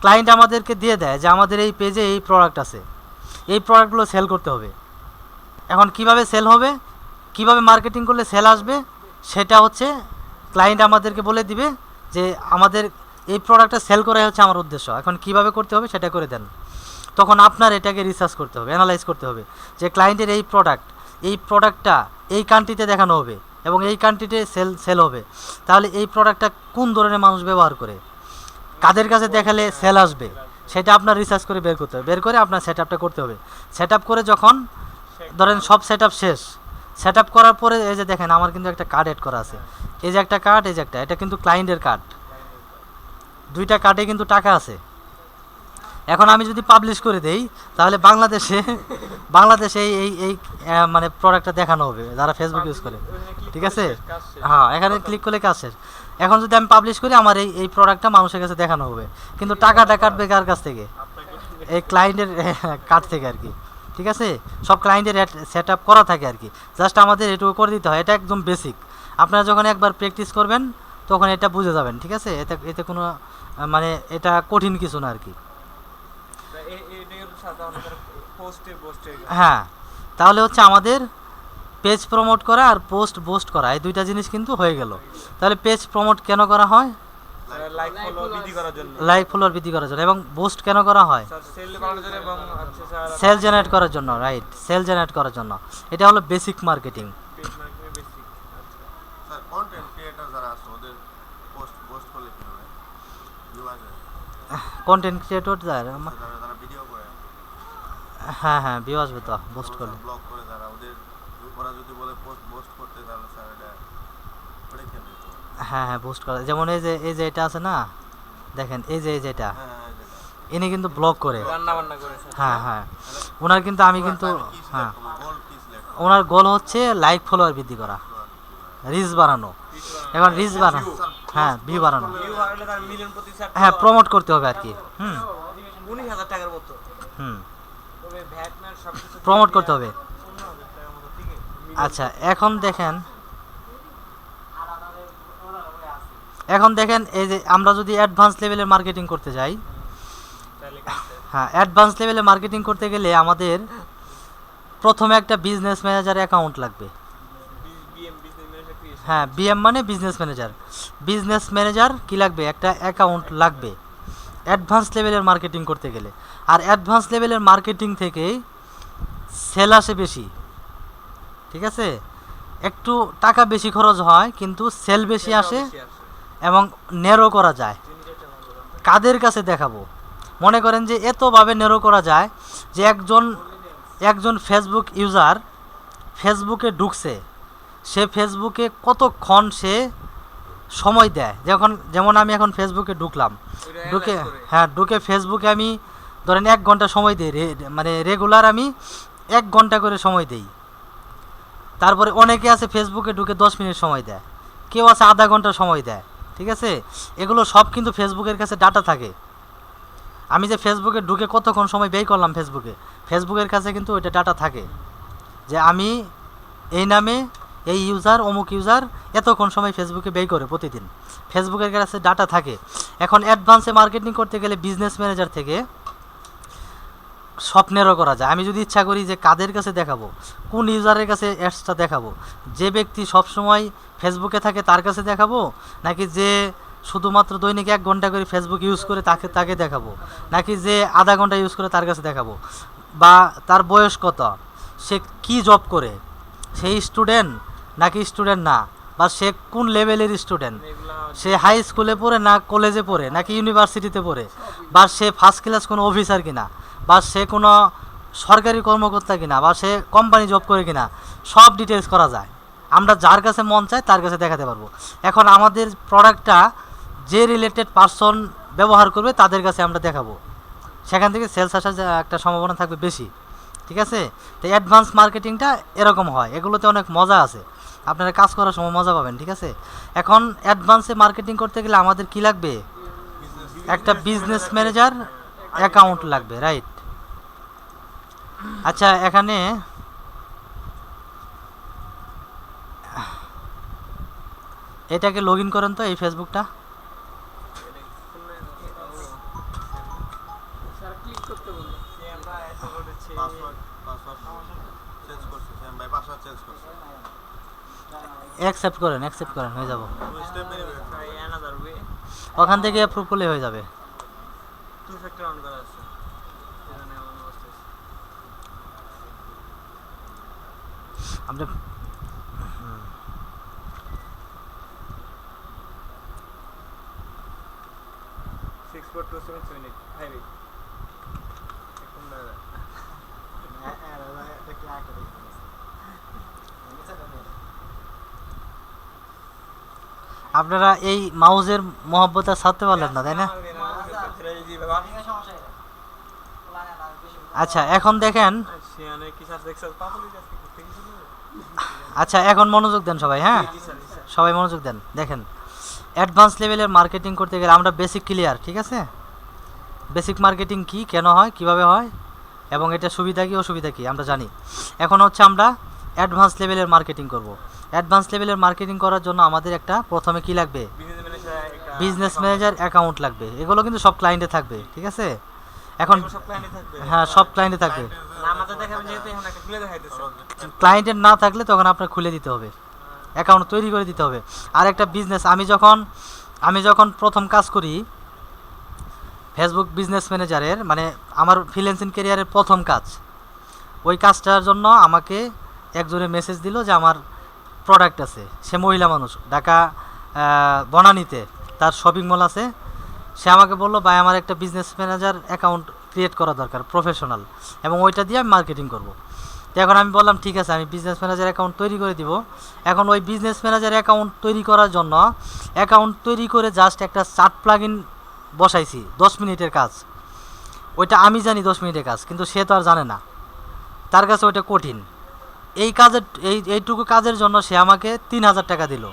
ক্লায়েন্ট আমাদেরকে দিয়ে দেয় যে আমাদের এই পেজে এই প্রোডাক্ট আছে, এই প্রোডাক্টগুলো সেল করতে হবে। এখন কিভাবে সেল হবে, কিভাবে মার্কেটিং করলে সেল আসবে, সেটা হচ্ছে ক্লায়েন্ট আমাদেরকে বলে দিবে যে আমাদের এই প্রোডাক্টটা সেল করাই হচ্ছে আমার উদ্দেশ্য, এখন কিভাবে করতে হবে সেটা করে দেন। তখন আপনার এটাকে রিসার্চ করতে হবে, অ্যানালাইজ করতে হবে যে ক্লায়েন্টের এই প্রোডাক্টটা এই কান্ট্রিতে দেখানো হবে এবং এই কান্ট্রিতে সেল হবে, তাহলে এই প্রোডাক্টটা কোন ধরনের মানুষ ব্যবহার করে, কাদের কাছে দেখালে সেল আসবে, সেটা আপনার রিসার্চ করে বের করতে হবে। বের করে আপনার সেট আপটা করতে হবে। সেট আপ করে যখন ধরেন সব সেট আপ শেষ, সেট আপ করার পরে এই যে দেখেন আমার কিন্তু একটা কার্ড অ্যাড করা আছে, এই যে একটা কার্ড, এই যে একটা, এটা কিন্তু ক্লায়েন্টের কার্ড, দুইটা কার্ডে কিন্তু টাকা আছে। এখন আমি যদি পাবলিশ করে দেই, তাহলে বাংলাদেশে এই মানে প্রোডাক্টটা দেখানো হবে যারা ফেসবুক ইউজ করে, ঠিক আছে। হ্যাঁ, এখানে ক্লিক করলে কাজ শেষ। এখন যদি আমি পাবলিশ করি, আমার এই প্রোডাক্টটা মানুষের কাছে দেখানো হবে, কিন্তু টাকাটা কাটবে কার কাছ থেকে? এই ক্লায়েন্টের কার্ড থেকে আর কি, ঠিক আছে। সব ক্লায়েন্টের সেট আপ করা থাকে আর কি, জাস্ট আমাদের এটুকু করে দিতে হয়। এটা একদম বেসিক, আপনারা যখন একবার প্র্যাকটিস করবেন তখন এটা বুঝে যাবেন, ঠিক আছে। এতে কোনো মানে এটা কঠিন কিছু না আর কি। হ্যাঁ, তাহলে হচ্ছে আমাদের পেজ প্রমোট করা আর পোস্ট করা, এই দুইটা জিনিস কিন্তু হয়ে গেল। তাহলে পেজ প্রমোট কেন করা হয়? লাইক ফলো বৃদ্ধি করার জন্য। লাইক ফলোয়ার বৃদ্ধি করার জন্য। এবং বুস্ট কেন করা হয়? স্যার সেল বাড়ানোর জন্য এবং স্যার সেল জেনারেট করার জন্য, রাইট, সেল জেনারেট করার জন্য। এটা হলো basic marketing. Page marketing basic. Sir content creator যারা আছে ওদের পোস্ট করলে কি হবে? ভিউ আসবে? কন্টেন্ট ক্রিয়েটর যারা ভিডিও করে, হ্যাঁ, ভিউ আসবে তো পোস্ট করলে। ব্লগ করে যারা, ওরা যদি বলে পোস্ট করতে, তাহলে স্যার ওটা কেন দিতে হবে? হ্যাঁ, বুস্ট করা, যেমন এই যে এটা আছে না, দেখেন এই যে এটা, হ্যাঁ, যেটা ইনি কিন্তু ব্লগ করে, রান্না বান্না করে স্যার। হ্যাঁ, ওনার কিন্তু আমি কিন্তু হ্যাঁ, গোল কি সিলেক্ট ওনার গোল হচ্ছে লাইক ফলোয়ার বৃদ্ধি করা, রিচ বাড়ানো। এখন রিচ বাড়ানো, হ্যাঁ, ভিউ বাড়ানো, ভিউ বাড়ালে তার মিলিয়ন প্রতি স্যার হ্যাঁ, প্রমোট করতে হবে আর কি। 19,000 টাকার মতো। হুম তবে ভ্যাট ম্যাট সবকিছু প্রমোট করতে হবে। 15,000 টাকার মতো, ঠিক আছে। আচ্ছা, এখন দেখেন এই যে আমরা যদি অ্যাডভান্স লেভেলের মার্কেটিং করতে যাই, তাহলে কেমন? হ্যাঁ, অ্যাডভান্স লেভেলে মার্কেটিং করতে গেলে আমাদের প্রথমে একটা বিজনেস ম্যানেজার অ্যাকাউন্ট লাগবে। BM business manager creation. হ্যাঁ, বিএম মানে বিজনেস ম্যানেজার কি লাগবে? একটা অ্যাকাউন্ট লাগবে অ্যাডভান্স লেভেলের মার্কেটিং করতে গেলে। আর অ্যাডভান্স লেভেলের মার্কেটিং থেকে সেল আসে বেশি, ঠিক আছে। একটু টাকা বেশি খরচ হয় কিন্তু সেল বেশি আসে এবং নেরো করা যায়। কাদের কাছে দেখাবো? মনে করেন যে এতভাবে নেরো করা যায় যে একজন একজন ফেসবুক ইউজার ফেসবুকে ঢুকছে, সে ফেসবুকে কতক্ষণ সে সময় দেয়। যেমন আমি এখন ফেসবুকে ঢুকলাম, ওইটা ঢুকে analyze করে। হ্যাঁ ঢুকে ফেসবুকে আমি ধরেন 1 ঘন্টা সময় দিই, মানে রেগুলার আমি 1 ঘন্টা করে সময় দিই। তারপরে অনেকে আছে ফেসবুকে ঢুকে 10 মিনিট সময় দেয়, কেউ আছে আধা ঘন্টা সময় দেয়, ঠিক আছে। এগুলো সব কিন্তু ফেসবুকের কাছে ডাটা থাকে। আমি যে ফেসবুকে ঢুকে কতক্ষণ সময় ব্যয় করলাম ফেসবুকের কাছে কিন্তু ওইটা ডাটা থাকে, যে আমি এই নামে এই ইউজার অমুক ইউজার এতক্ষণ সময় ফেসবুকে ব্যয় করে প্রতিদিন, ফেসবুকের কাছে ডাটা থাকে। এখন অ্যাডভান্সে মার্কেটিং করতে গেলে বিজনেস ম্যানেজার থেকে স্বপ্নেরও করা যায়। আমি যদি ইচ্ছা করি যে কাদের কাছে দেখাবো, কোন ইউজারের কাছে অ্যাডসটা দেখাবো, যে ব্যক্তি সবসময় ফেসবুকে থাকে তার কাছে দেখাবো, নাকি যে শুধুমাত্র দৈনিক 1 ঘন্টা করে ফেসবুক ইউজ করে তাকে দেখাবো, নাকি যে আধা ঘন্টা ইউজ করে তার কাছে দেখাবো, বা তার বয়স কত, সে কি জব করে, সেই স্টুডেন্ট নাকি স্টুডেন্ট না, বা সে কোন লেভেলের স্টুডেন্ট, এগুলা সে হাই স্কুলে পড়ে না কলেজে পড়ে নাকি ইউনিভার্সিটিতে পড়ে, বা সে ফার্স্ট ক্লাস কোনো অফিসার কিনা, বা সে কোনো সরকারি কর্মকর্তা কিনা, বা সে কোম্পানি জব করে কিনা, সব ডিটেলস করা যায়। আমরা যার কাছে মন চায় তার কাছে দেখাতে পারবো। এখন আমাদের প্রোডাক্টটা যে রিলেটেড পারসন ব্যবহার করবে তাদের কাছে আমরা দেখাবো, সেখান থেকে সেলস আসার একটা সম্ভাবনা থাকবে বেশি, ঠিক আছে। তো অ্যাডভান্স মার্কেটিংটা এরকম হয়, এগুলোতে অনেক মজা আছে, আপনারা কাজ করার সময় মজা পাবেন, ঠিক আছে। এখন অ্যাডভান্সে মার্কেটিং করতে গেলে আমাদের কি লাগবে, একটা বিজনেস ম্যানেজার অ্যাকাউন্ট লাগবে, রাইট। আচ্ছা, এখানে এটাকে লগ ইন করেন তো, এই ফেসবুকটা। স্যার ক্লিক করতে বললো। আমরা এত করেছি পাসওয়ার্ড চেঞ্জ করছি স্যাম ভাই, পাসওয়ার্ড চেঞ্জ করছি। অ্যাকসেপ্ট করেন হয়ে যাব। 2 step verification. Try another way. ওখান থেকে অ্যাপ্রুভ করলে হয়ে যাবে। 2 ফ্যাক্টর অন করা আছে এখানে এমন অবস্থা আছে। আমরা 64278 5 এখন না আপনারা এই মাউজের মহব্বত আর ছাড়তে পারলেন না, তাই না? আচ্ছা, এখন দেখেন, শিয়ানে কি স্যার দেখছ পাবলিক আজকে করতে গেছিল। আচ্ছা এখন মনোযোগ দেন সবাই, হ্যাঁ জি স্যার জি স্যার। সবাই মনোযোগ দেন। দেখেন, অ্যাডভান্স লেভেলের মার্কেটিং করতে গেলে আমরা বেসিক ক্লিয়ার, ঠিক আছে। বেসিক মার্কেটিং কি, কেন হয়, কিভাবে হয়, এবং এটা সুবিধা কি অসুবিধা কি আমরা জানি। এখন হচ্ছে আমরা অ্যাডভান্স লেভেলের মার্কেটিং করব। অ্যাডভান্স লেভেলের মার্কেটিং করার জন্য আমাদের একটা প্রথমে কি লাগবে, বিজনেস ম্যানেজার অ্যাকাউন্ট লাগবে। এগুলো কিন্তু সব ক্লায়েন্টে থাকবে, ঠিক আছে। এখন সব ক্লায়েন্টে থাকবে। হ্যাঁ সব ক্লায়েন্টে থাকবে। না আমাদের দেখাবেন যেহেতু এখন একটা খুলে দেখাইতেছে। ক্লায়েন্টের না থাকলে তখন আপনার খুলে দিতে হবে, অ্যাকাউন্ট তৈরি করে দিতে হবে। আর একটা বিজনেস, আমি যখন প্রথম কাজ করি ফেসবুক বিজনেস ম্যানেজারের, মানে আমার ফ্রিল্যান্সিং ক্যারিয়ারের প্রথম কাজ, ওই কাজটার জন্য আমাকে একজনে মেসেজ দিল যে আমার প্রোডাক্ট আছে। সে মহিলা মানুষ, ঢাকা বনানীতে তার শপিং মল আছে। সে আমাকে বললো, ভাই আমার একটা বিজনেস ম্যানেজার অ্যাকাউন্ট ক্রিয়েট করা দরকার প্রফেশনাল, এবং ওইটা দিয়ে আমি মার্কেটিং করব। তো এখন আমি বললাম ঠিক আছে, আমি বিজনেস ম্যানেজার অ্যাকাউন্ট তৈরি করে দিব। এখন ওই বিজনেস ম্যানেজার অ্যাকাউন্ট তৈরি করার জন্য অ্যাকাউন্ট তৈরি করে জাস্ট একটা চার্ট প্লাগইন বসাইছি, 10 মিনিটের কাজ। ওইটা আমি জানি 10 মিনিটের কাজ, কিন্তু সে তো আর জানে না, তার কাছে ওইটা কঠিন। এইটুকু কাজের জন্য সে আমাকে 3000 টাকা দিল,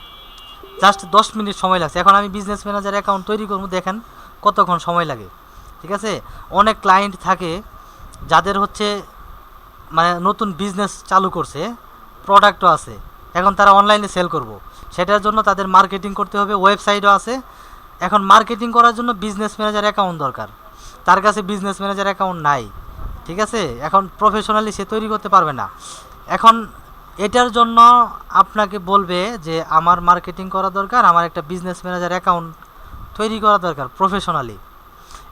জাস্ট 10 মিনিট সময় লাগছে। এখন আমি বিজনেস ম্যানেজার অ্যাকাউন্ট তৈরি করবো, দেখেন কতক্ষণ সময় লাগে, ঠিক আছে। অনেক ক্লায়েন্ট থাকে যাদের হচ্ছে মানে নতুন বিজনেস চালু করছে, প্রোডাক্টও আছে, এখন তারা অনলাইনে সেল করব, সেটার জন্য তাদের মার্কেটিং করতে হবে, ওয়েবসাইটও আছে। এখন মার্কেটিং করার জন্য বিজনেস ম্যানেজার অ্যাকাউন্ট দরকার, তার কাছে বিজনেস ম্যানেজার অ্যাকাউন্ট নাই, ঠিক আছে। এখন প্রফেশনালি সে তৈরি করতে পারবে না। এখন এটার জন্য আপনাকে বলবে যে আমার মার্কেটিং করা দরকার, আমার একটা বিজনেস ম্যানেজার অ্যাকাউন্ট তৈরি করা দরকার প্রফেশনালি,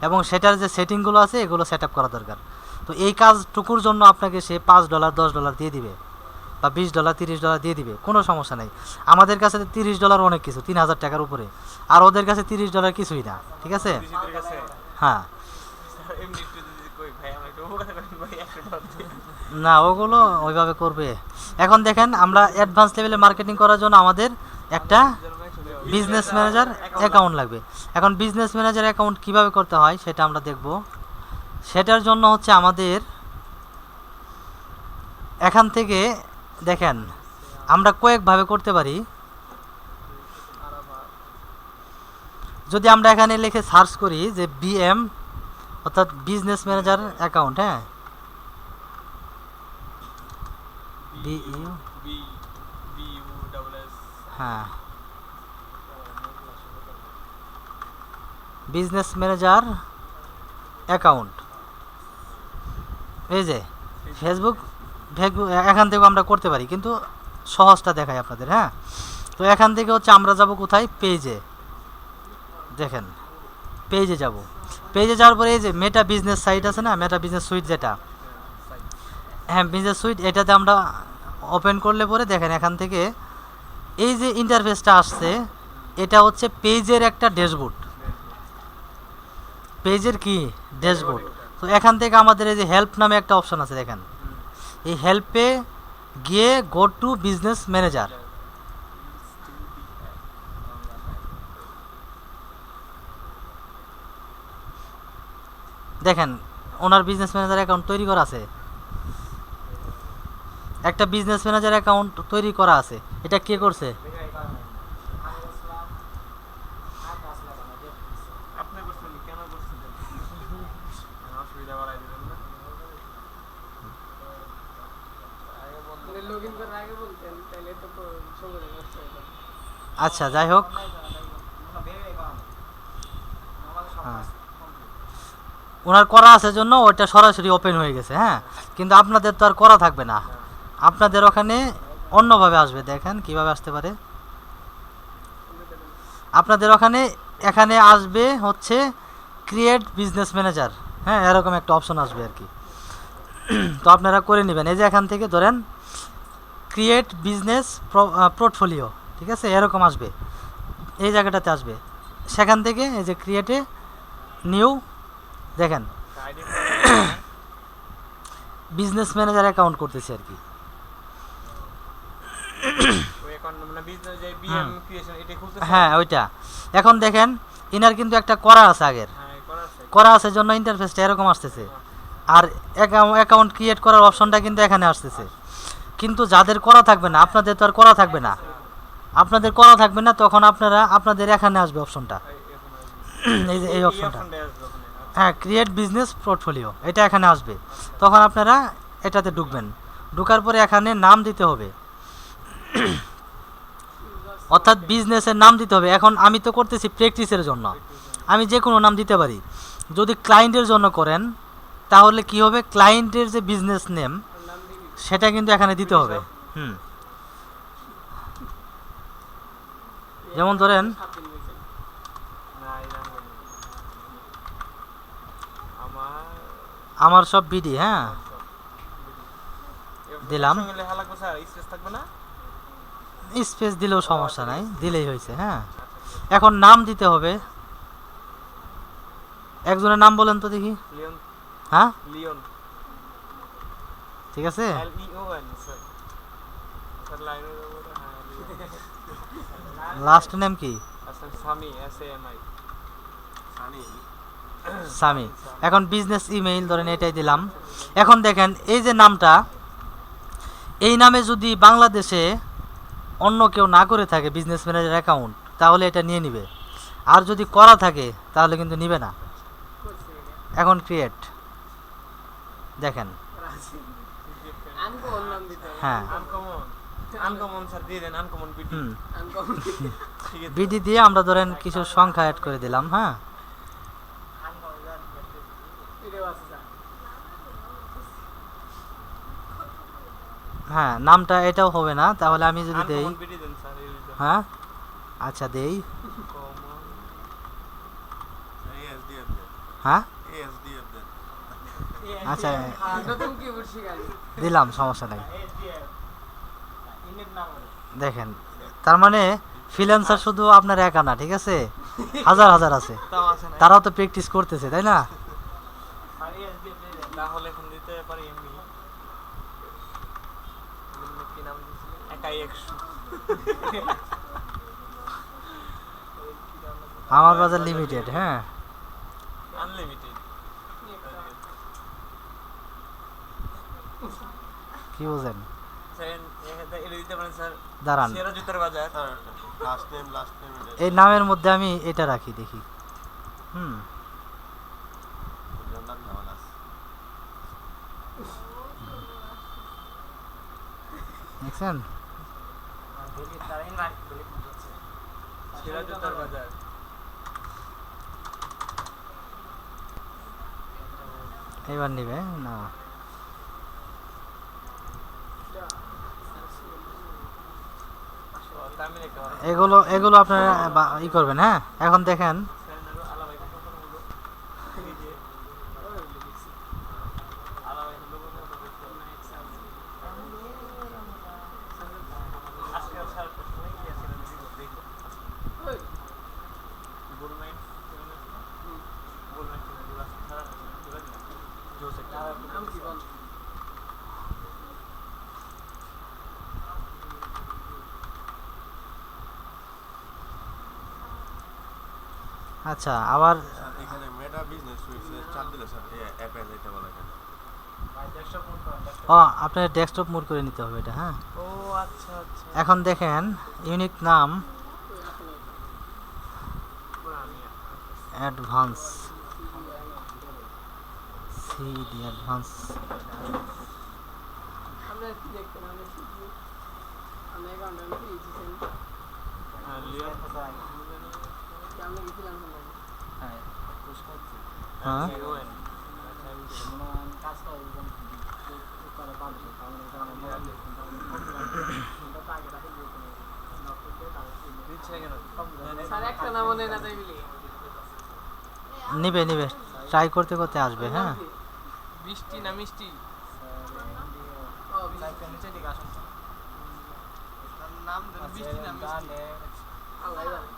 এবং সেটার যে সেটিংগুলো আছে এগুলো সেট আপ করা দরকার। তো এই কাজটুকুর জন্য আপনাকে সে $5 $10 দিয়ে দিবে, বা $20 $30 দিয়ে দিবে, কোনো সমস্যা নেই। আমাদের কাছে $30 অনেক কিছু, 3000 টাকার উপরে, আর ওদের কাছে $30 কিছুই না, ঠিক আছে। বিজিদের কাছে হ্যাঁ স্যার এমনি একটু যদি কই ভাই আমার একটু উপকার করেন ভাই $100 দিয়ে। না ওগুলো ওইভাবে করবে। এখন দেখেন আমরা অ্যাডভান্স লেভেলে মার্কেটিং করার জন্য আমাদের একটা বিজনেস ম্যানেজার অ্যাকাউন্ট লাগবে। এখন বিজনেস ম্যানেজার অ্যাকাউন্ট কিভাবে করতে হয় সেটা আমরা দেখব। সেটার জন্য হচ্ছে আমাদের এখান থেকে দেখেন আমরা কয়েকভাবে করতে পারি। যদি আমরা এখানে লিখে সার্চ করি যে বিএম অর্থাৎ বিজনেস ম্যানেজার অ্যাকাউন্ট, হ্যাঁ BU, B B U double S হ্যাঁ বিজনেস ম্যানেজার অ্যাকাউন্ট, এই যে ফেসবুক এখান থেকেও আমরা করতে পারি, কিন্তু সহজটা দেখাই আপনাদের। হ্যাঁ, তো এখান থেকে হচ্ছে আমরা যাব কোথায়, পেজে। দেখেন পেজে যাব, পেজে যাওয়ার পরে এই যে মেটা বিজনেস সাইট আছে না, মেটা বিজনেস সুইট যেটা, হ্যাঁ বিজনেস সুইট, এটাতে আমরা ওপেন করলে পরে দেখেন এখান থেকে এই যে ইন্টারফেসটা আসছে এটা হচ্ছে পেজের একটা ড্যাশবোর্ড, পেজের কি ড্যাশবোর্ড। তো এখান থেকে আমাদের এই যে হেল্প নামে একটা অপশন আছে, দেখেন এই হেল্পে গিয়ে গো টু বিজনেস ম্যানেজার, দেখেন ওনার বিজনেস ম্যানেজার অ্যাকাউন্ট তৈরি করা আছে, একটা বিজনেস ম্যানেজার অ্যাকাউন্ট তৈরি করা আছে। এটা কে করছে? আপনি করছেন কেন করছেন? অসুবিধা বাড়াই দিবেন না। লগ ইন করার আগে বলতেন তাহলে তো সঙ্গে নষ্ট হয়ে যাবে। আচ্ছা যাই হোক, হ্যাঁ ওনার করা আছে জন্য ওইটা সরাসরি ওপেন হয়ে গেছে। হ্যাঁ, কিন্তু আপনাদের তো আর করা থাকবে না, আপনাদের ওখানে অন্যভাবে আসবে। দেখেন কিভাবে আসতে পারে, আপনাদের ওখানে এখানে আসবে হচ্ছে ক্রিয়েট বিজনেস ম্যানেজার, হ্যাঁ এরকম একটা অপশন আসবে আর কি। তো আপনারা করে নেবেন, এই যে এখান থেকে ধরেন ক্রিয়েট বিজনেস পোর্টফোলিও, ঠিক আছে, এরকম আসবে, এই জায়গাটাতে আসবে। সেখান থেকে এই যে ক্রিয়েটে নিউ, দেখেন আইডি বিজনেস ম্যানেজার অ্যাকাউন্ট করতেছি আর কি। ওই অ্যাকাউন্ট মানে বিজনেস যে বিএম ক্রিয়েশন এটা খুলতেছে। হ্যাঁ ওইটা। এখন দেখেন ইনার কিন্তু একটা করা আছে আগের, হ্যাঁ করা আছে। করা আছে জন্য ইন্টারফেসটা এরকম আসতেছে, আর অ্যাকাউন্ট ক্রিয়েট করার অপশনটা কিন্তু এখানে আসতেছে। কিন্তু যাদের করা থাকবে না, আপনাদের তো আর করা থাকবে না, আপনাদের করা থাকবে না, তখন আপনারা আপনাদের এখানে আসবে অপশনটা, এই যে এই অপশনটা, হ্যাঁ ক্রিয়েট বিজনেস পোর্টফোলিও, এটা এখানে আসবে। তখন আপনারা এটাতে ঢুকবেন, ঢোকার পরে এখানে নাম দিতে হবে, অর্থাৎ বিজনেসের নাম দিতে হবে। এখন আমি তো করতেছি প্র্যাকটিসের জন্য, আমি যে কোনো নাম দিতে পারি। যদি ক্লায়েন্টের জন্য করেন তাহলে কি হবে, ক্লায়েন্টের যে বিজনেস নেম সেটা কিন্তু এখানে দিতে হবে। যেমন ধরেন না এই নাম বলি। আমার আমার সব বিডি, হ্যাঁ দিলাম। সঙ্গে লেখা লাগবে স্যার, স্পেস থাকবে না? স্পেস দিলেও সমস্যা নাই, দিলেই হয়েছে। হ্যাঁ, এখন নাম দিতে হবে, একজনের নাম বলেন তো দেখি। লিওন। হ্যাঁ লিওন ঠিক আছে, L E O N sir. Sir লাইনের উপরে হ্যাঁ লিওন। লাস্ট নেম কি? আচ্ছা Sami S A M I. Sunny Sami. এখন বিজনেস ইমেইল ধরেন এটাই দিলাম। এখন দেখেন এই যে নামটা, এই নামে যদি বাংলাদেশে অন্য কেউ না করে থাকে বিজনেস ম্যানেজার অ্যাকাউন্ট, তাহলে এটা নিয়ে নিবে, আর যদি করা থাকে তাহলে কিন্তু নিবে না। এখন ক্রিয়েট, দেখেন আনকমন নাম দিতে হবে। হ্যাঁ আনকমন আনকমন স্যার দিয়ে দেন, আনকমন বিডি। আনকমন ঠিক আছে। বিডি দিয়ে আমরা ধরেন কিছু সংখ্যা অ্যাড করে দিলাম। হ্যাঁ এটাও আছে স্যার। হ্যাঁ নামটা এটাও হবে না, তাহলে আমি যদি দেই, আনকমন বিডি দেন স্যার, এই যে হ্যাঁ আচ্ছা দেই, কমন এএসডিএফ দেন, হ্যাঁ এএসডিএফ দেন। আচ্ছা নতুন কিবোর্ড শিখালি। দিলাম, সমস্যা নাই। দেখেন তার মানে ফ্রিল্যান্সার শুধু আপনার একা না, ঠিক আছে, হাজার হাজার আছে, তাও আছে না। তারাও তো প্র্যাকটিস করতেছে, তাই না? তাহলে এখন দিতে পারি এমনি। টাকায় 100 আমার বাজার লিমিটেড, হ্যাঁ। আনলিমিটেড। কি বুঝেন? স্যার এটা দিতে পারেন স্যার, দাঁড়ান, সেরা জুতার বাজার। স্যার লাস্ট নেম এই নামের মধ্যে আমি এটা রাখি দেখি। নাম ঝামেলা আছে। দেখছেন? সেরা জুতার বাজার। এবার নিবে না? তামিল একটা বাজার। এগুলো এগুলো আপনারা ই করবেন, হ্যাঁ। এখন দেখেন, স্যার নারো আলাদা একটা কথা বলবো। এই যে আলাদা একটা লোগো মতো দেখতে হবে। আজকে স্যার সময় কি আছে না দেখো। ওই গোলমাইন গোলমাইন গুলা সারা গুলা জোস একটা। নাম কি বল? আচ্ছা আবার স্যার এখানে মেটা বিজনেস সুইটসে চাপ দিলে স্যার এই অ্যাপে যাইতে বলে কেন? আপনার ডেস্কটপ মোড করে নিতে হবে এটা, হ্যাঁ। ও আচ্ছা আচ্ছা। এখন দেখেন, ইউনিক নাম ওই আসলে অ্যাডভান্স, সিডি অ্যাডভান্স। আমরা কি দেখতেন? আমরা কি আমরা অ্যাকাউন্টে আমি দিয়েছিলাম, হ্যাঁ লিওন আমরা গেছিলাম হ্যাঁ, লিওন দিচ্ছে কেন? স্যার একটা নাম মনে না তাই মিলে নিবে নিবে, ট্রাই করতে করতে আসবে, হ্যাঁ। বৃষ্টি না মিষ্টি? ও নিচে দিকে আসুন, নাম দেন বৃষ্টি না মিষ্টি? আল্লাহ জানে।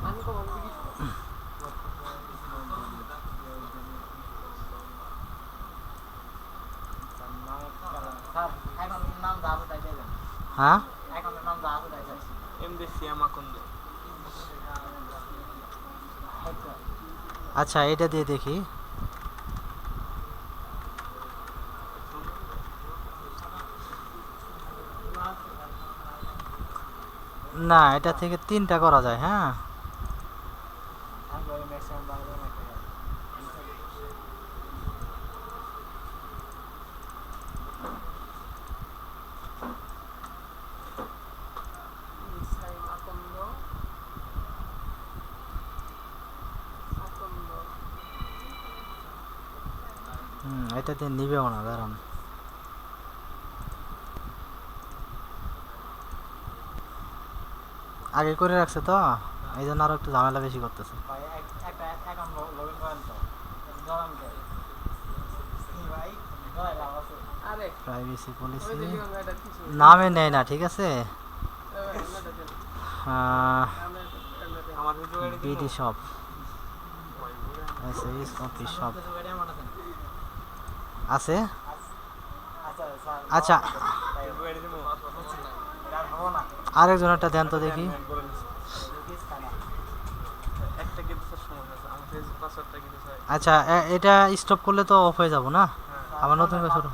আমি তো বলতে কিছু হ্যাঁ, এমডি সিয়ামাকুন্দ। আচ্ছা এটা দিয়ে দেখি। না, এটা থেকে 3টা করা যায়, হ্যাঁ। আকন্দ আকন্দ এটা দিয়ে নিবেও না, দাঁড়ান। আগে করে রাখছে তো, এই জন্য আরো একটু ঝামেলা বেশি করতেছে। আরে প্রাইভেসি ওই পলিসি যে লিওন এটা কিছু নামে নেয় না, ঠিক আছে। আমার ভিডিও গাড়ি BD shop, SS office shop আছে। আচ্ছা গাড়ি দিমু। আরেকজনেরটা দেন তো দেখি। একটা কিন্তু স্যার সমস্যা আছে, আমার ফেসবুক পাসওয়ার্ডটা কিন্তু স্যার। আচ্ছা এটা স্টপ করলে তো অফ হয়ে যাব না, হ্যাঁ আবার নতুন করে শুরু।